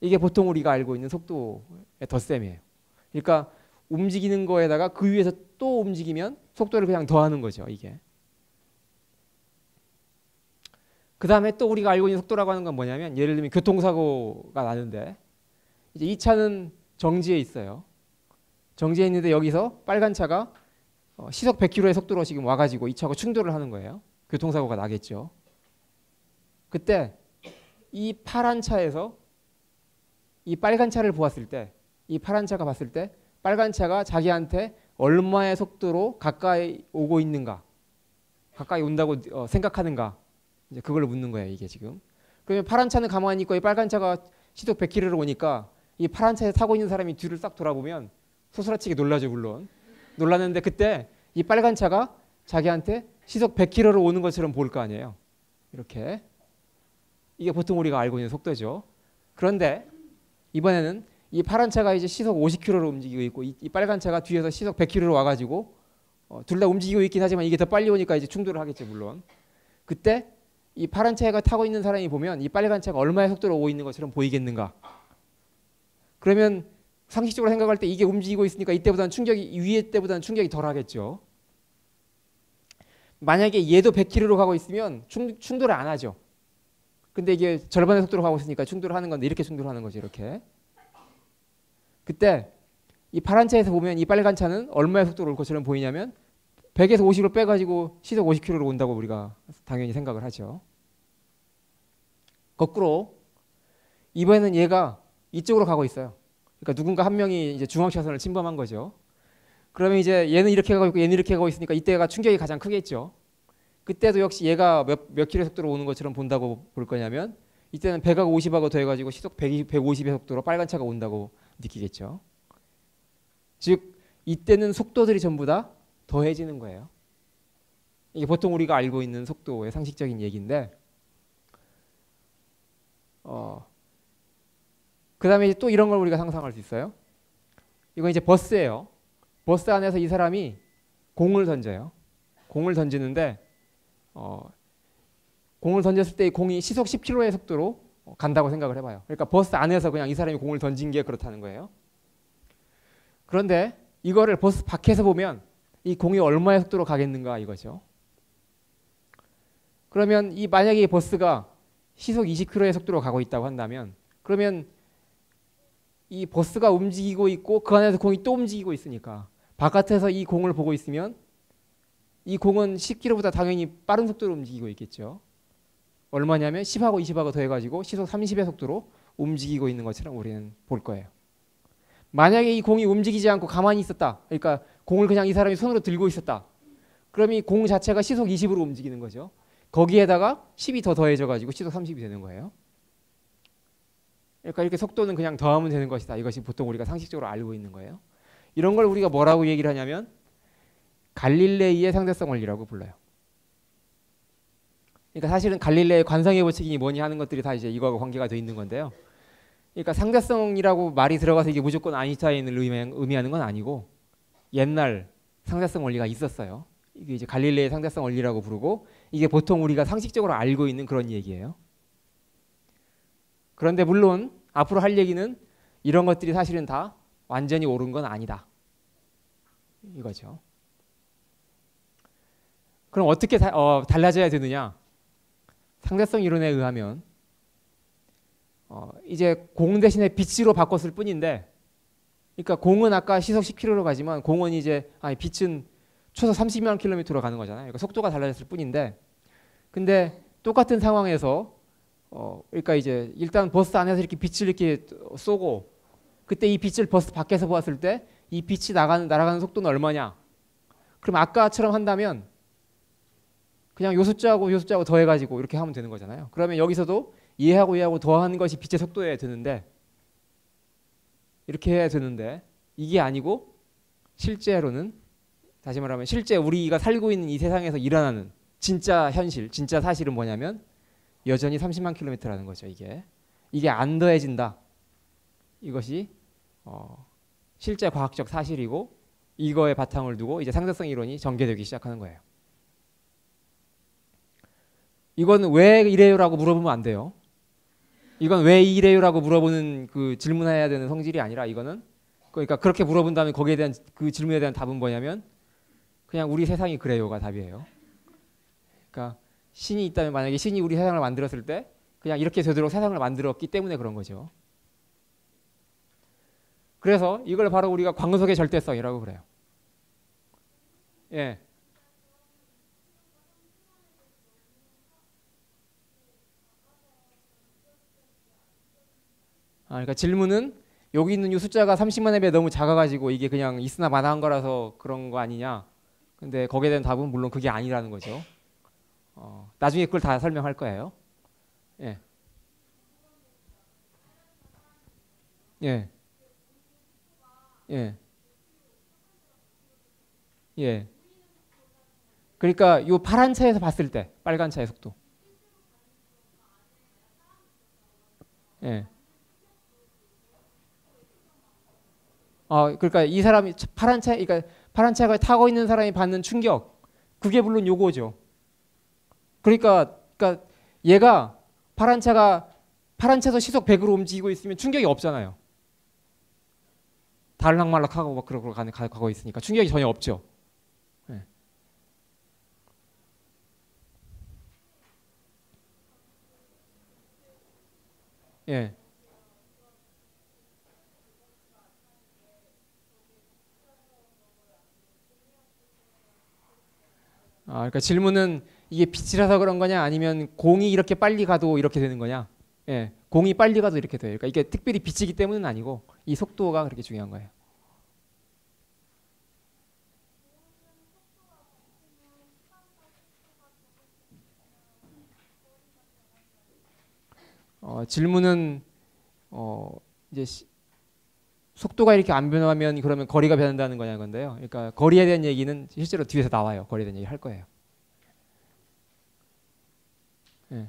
[SPEAKER 1] 이게 보통 우리가 알고 있는 속도의 덧셈이에요. 그러니까 움직이는 거에다가 그 위에서 또 움직이면 속도를 그냥 더하는 거죠. 이게. 그 다음에 또 우리가 알고 있는 속도라고 하는 건 뭐냐면 예를 들면 교통사고가 나는데 이제 이 차는 정지해 있어요. 정지해 있는데 여기서 빨간 차가 시속 100km의 속도로 지금 와가지고 이 차하고 충돌을 하는 거예요. 교통사고가 나겠죠. 그때 이 파란 차에서 이 빨간 차를 보았을 때, 이 파란 차가 봤을 때 빨간 차가 자기한테 얼마의 속도로 가까이 오고 있는가, 가까이 온다고 생각하는가, 이제 그걸 묻는 거예요. 이게 지금. 그러면 파란 차는 가만히 있고 이 빨간 차가 시속 100km로 오니까 이 파란 차에 타고 있는 사람이 뒤를 싹 돌아보면 소스라치게 놀라죠. 물론 놀랐는데 그때 이 빨간 차가 자기한테 시속 100km로 오는 것처럼 보일 거 아니에요. 이렇게. 이게 보통 우리가 알고 있는 속도죠. 그런데 이번에는 이 파란 차가 이제 시속 50km로 움직이고 있고 이 빨간 차가 뒤에서 시속 100km로 와가지고 둘 다 움직이고 있긴 하지만 이게 더 빨리 오니까 이제 충돌을 하겠죠. 물론. 그때 이 파란 차가 타고 있는 사람이 보면 이 빨간 차가 얼마의 속도로 오고 있는 것처럼 보이겠는가? 그러면 상식적으로 생각할 때 이게 움직이고 있으니까 이때보다는 위에 때보다는 충격이 덜 하겠죠. 만약에 얘도 100km로 가고 있으면 충돌을 안 하죠. 근데 이게 절반의 속도로 가고 있으니까 충돌을 하는 건데 이렇게 충돌하는 거죠. 이렇게. 그때 이 파란 차에서 보면 이 빨간 차는 얼마의 속도로 올 것처럼 보이냐면 100에서 50을 빼가지고 시속 50km로 온다고 우리가 당연히 생각을 하죠. 거꾸로 이번에는 얘가 이쪽으로 가고 있어요. 그러니까 누군가 한 명이 이제 중앙차선을 침범한 거죠. 그러면 이제 얘는 이렇게 가고 있고 얘는 이렇게 가고 있으니까 이때가 충격이 가장 크겠죠. 그때도 역시 얘가 몇 킬로의 속도로 오는 것처럼 본다고 볼 거냐면 이때는 100하고 50하고 더해가지고 시속 150의 속도로 빨간 차가 온다고 느끼겠죠. 즉 이때는 속도들이 전부 다 더해지는 거예요. 이게 보통 우리가 알고 있는 속도의 상식적인 얘기인데 그 다음에 또 이런 걸 우리가 상상할 수 있어요. 이건 이제 버스예요. 버스 안에서 이 사람이 공을 던져요. 공을 던지는데 공을 던졌을 때 이 공이 시속 10km의 속도로 간다고 생각을 해봐요. 그러니까 버스 안에서 그냥 이 사람이 공을 던진 게 그렇다는 거예요. 그런데 이거를 버스 밖에서 보면 이 공이 얼마의 속도로 가겠는가 이거죠. 그러면 만약에 이 버스가 시속 20km의 속도로 가고 있다고 한다면 그러면 이 버스가 움직이고 있고 그 안에서 공이 또 움직이고 있으니까 바깥에서 이 공을 보고 있으면 이 공은 10km보다 당연히 빠른 속도로 움직이고 있겠죠. 얼마냐면 10하고 20하고 더해가지고 시속 30의 속도로 움직이고 있는 것처럼 우리는 볼 거예요. 만약에 이 공이 움직이지 않고 가만히 있었다. 그러니까 공을 그냥 이 사람이 손으로 들고 있었다. 그럼 이 공 자체가 시속 20으로 움직이는 거죠. 거기에다가 10이 더 더해져가지고 시속 30이 되는 거예요. 그러니까 이렇게 속도는 그냥 더하면 되는 것이다. 이것이 보통 우리가 상식적으로 알고 있는 거예요. 이런 걸 우리가 뭐라고 얘기를 하냐면 갈릴레이의 상대성 원리라고 불러요. 그러니까 사실은 갈릴레이의 관성의 법칙이 뭐니 하는 것들이 다 이제 이거하고 관계가 돼 있는 건데요. 그러니까 상대성이라고 말이 들어가서 이게 무조건 아인슈타인을 의미하는 건 아니고 옛날 상대성 원리가 있었어요. 이게 이제 갈릴레이의 상대성 원리라고 부르고 이게 보통 우리가 상식적으로 알고 있는 그런 얘기예요. 그런데 물론 앞으로 할 얘기는 이런 것들이 사실은 다 완전히 옳은 건 아니다. 이거죠. 그럼 어떻게 달라져야 되느냐? 상대성 이론에 의하면 이제 공 대신에 빛으로 바꿨을 뿐인데, 그러니까 공은 아까 시속 10km로 가지만 공은 이제 빛은 초속 30만 킬로미터로 가는 거잖아요. 그러니까 속도가 달라졌을 뿐인데, 근데 똑같은 상황에서 그러니까 이제 일단 버스 안에서 이렇게 빛을 이렇게 쏘고, 그때 이 빛을 버스 밖에서 보았을 때 이 빛이 날아가는 속도는 얼마냐? 그럼 아까처럼 한다면 그냥 요 숫자하고 요 숫자하고 더해가지고 이렇게 하면 되는 거잖아요. 그러면 여기서도 얘하고 얘하고 더하는 것이 빛의 속도여야 되는데, 이렇게 해야 되는데 이게 아니고 실제로는, 다시 말하면 실제 우리가 살고 있는 이 세상에서 일어나는 진짜 현실, 진짜 사실은 뭐냐면 여전히 30만 킬로미터라는 거죠. 이게 안 더해진다. 이것이 실제 과학적 사실이고, 이거에 바탕을 두고 이제 상대성 이론이 전개되기 시작하는 거예요. 이건 왜 이래요라고 물어보면 안 돼요. 이건 왜 이래요라고 물어보는 그 질문해야 되는 성질이 아니라, 이거는 그러니까 그렇게 물어본다면 거기에 대한 그 질문에 대한 답은 뭐냐면 그냥 우리 세상이 그래요가 답이에요. 그러니까 신이 있다면, 만약에 신이 우리 세상을 만들었을 때 그냥 이렇게 되도록 세상을 만들었기 때문에 그런 거죠. 그래서 이걸 바로 우리가 광속의 절대성이라고 그래요. 예. 그러니까 질문은 여기 있는 이 숫자가 30만에 비해 너무 작아가지고 이게 그냥 있으나 마나한 거라서 그런 거 아니냐. 근데 거기에 대한 답은 물론 그게 아니라는 거죠. 나중에 그걸 다 설명할 거예요. 예. 예. 예. 예. 그러니까 이 파란 차에서 봤을 때 빨간 차의 속도. 예. 그러니까 이 사람이 그러니까 파란 차가 타고 있는 사람이 받는 충격, 그게 물론 요거죠. 그러니까 얘가 파란 차에서 시속 100으로 움직이고 있으면 충격이 없잖아요. 달락말락하고 막 그러고 가고 있으니까 충격이 전혀 없죠. 예. 예. 그러니까 질문은 이게 빛이라서 그런 거냐, 아니면 공이 이렇게 빨리 가도 이렇게 되는 거냐? 예. 공이 빨리 가도 이렇게 돼요. 그러니까 이게 특별히 빛이기 때문은 아니고 이 속도가 그렇게 중요한 거예요. 질문은 이제 속도가 이렇게 안 변하면 그러면 거리가 변한다는 거냐 건데요. 그러니까 거리에 대한 얘기는 실제로 뒤에서 나와요. 거리에 대한 얘기 할 거예요. 예.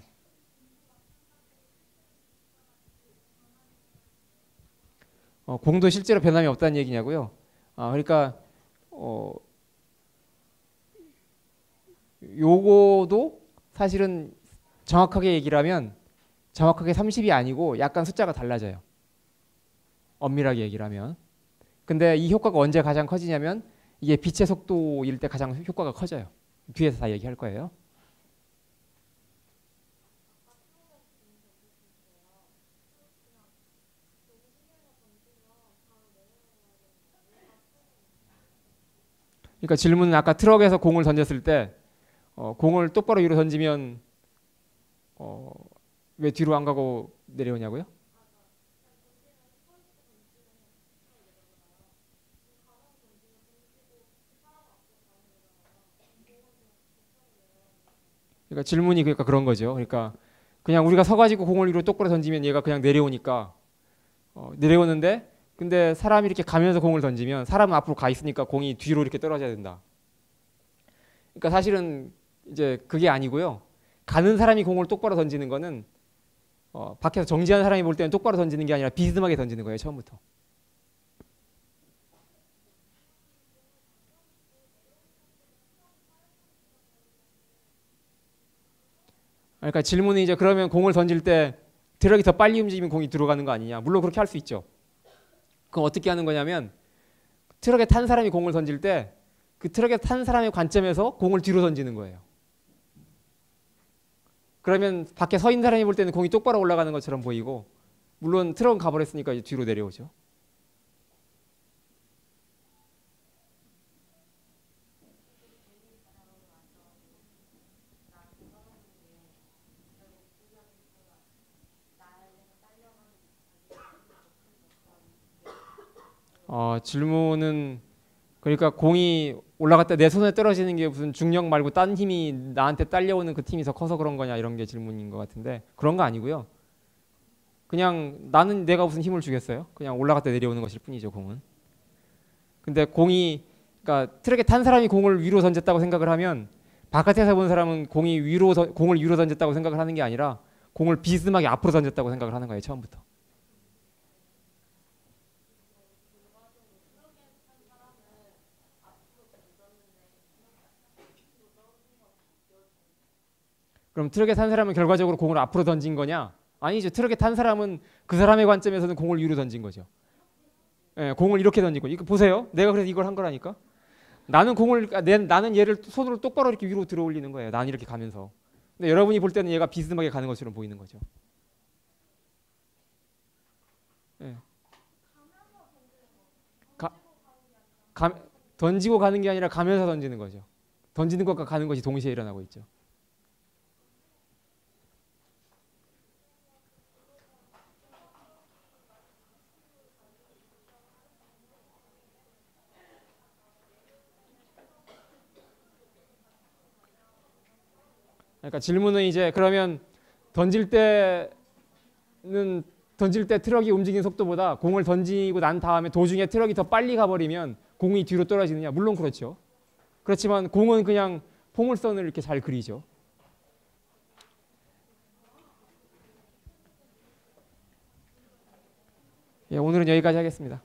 [SPEAKER 1] 공도 실제로 변함이 없다는 얘기냐고요? 그러니까 요거도 사실은 정확하게 얘기를 하면 정확하게 30이 아니고 약간 숫자가 달라져요. 엄밀하게 얘기를 하면. 근데 이 효과가 언제 가장 커지냐면 이게 빛의 속도일 때 가장 효과가 커져요. 뒤에서 다 얘기할 거예요. 그러니까 질문은 아까 트럭에서 공을 던졌을 때 공을 똑바로 위로 던지면 왜 뒤로 안 가고 내려오냐고요? 그러니까 질문이 그러니까 그런 거죠. 그러니까 그냥 우리가 서가지고 공을 위로 똑바로 던지면 얘가 그냥 내려오니까 내려오는데, 근데 사람이 이렇게 가면서 공을 던지면 사람은 앞으로 가 있으니까 공이 뒤로 이렇게 떨어져야 된다. 그러니까 사실은 이제 그게 아니고요. 가는 사람이 공을 똑바로 던지는 거는 밖에서 정지한 사람이 볼 때는 똑바로 던지는 게 아니라 비스듬하게 던지는 거예요, 처음부터. 그러니까 질문이 이제 그러면 공을 던질 때 트럭이 더 빨리 움직이면 공이 들어가는 거 아니냐? 물론 그렇게 할 수 있죠. 그럼 어떻게 하는 거냐면 트럭에 탄 사람이 공을 던질 때 그 트럭에 탄 사람의 관점에서 공을 뒤로 던지는 거예요. 그러면 밖에 서 있는 사람이 볼 때는 공이 똑바로 올라가는 것처럼 보이고, 물론 트럭은 가버렸으니까 이제 뒤로 내려오죠. 질문은, 그러니까 공이 올라갈 때 내 손에 떨어지는 게 무슨 중력 말고 딴 힘이 나한테 딸려오는 그 힘이 더 커서 그런 거냐, 이런 게 질문인 것 같은데, 그런 거 아니고요. 그냥 나는 내가 무슨 힘을 주겠어요? 그냥 올라갈 때 내려오는 것일 뿐이죠, 공은. 근데 공이, 그러니까 트럭에 탄 사람이 공을 위로 던졌다고 생각을 하면, 바깥에서 본 사람은 공을 위로 던졌다고 생각을 하는 게 아니라 공을 비스듬하게 앞으로 던졌다고 생각을 하는 거예요, 처음부터. 그럼 트럭에 탄 사람은 결과적으로 공을 앞으로 던진 거냐? 아니죠. 트럭에 탄 사람은 그 사람의 관점에서는 공을 위로 던진 거죠. 예, 공을 이렇게 던진 거죠. 이거 보세요. 내가 그래서 이걸 한 거라니까. 나는 얘를 손으로 똑바로 이렇게 위로 들어 올리는 거예요. 나는 이렇게 가면서. 근데 여러분이 볼 때는 얘가 비스듬하게 가는 것처럼 보이는 거죠. 예. 가, 가, 던지고 가는 게 아니라 가면서 던지는 거죠. 던지는 것과 가는 것이 동시에 일어나고 있죠. 그러니까 질문은 이제 그러면 던질 때는 던질 때 트럭이 움직이는 속도보다 공을 던지고 난 다음에 도중에 트럭이 더 빨리 가버리면 공이 뒤로 떨어지느냐? 물론 그렇죠. 그렇지만 공은 그냥 포물선을 이렇게 잘 그리죠. 예, 오늘은 여기까지 하겠습니다.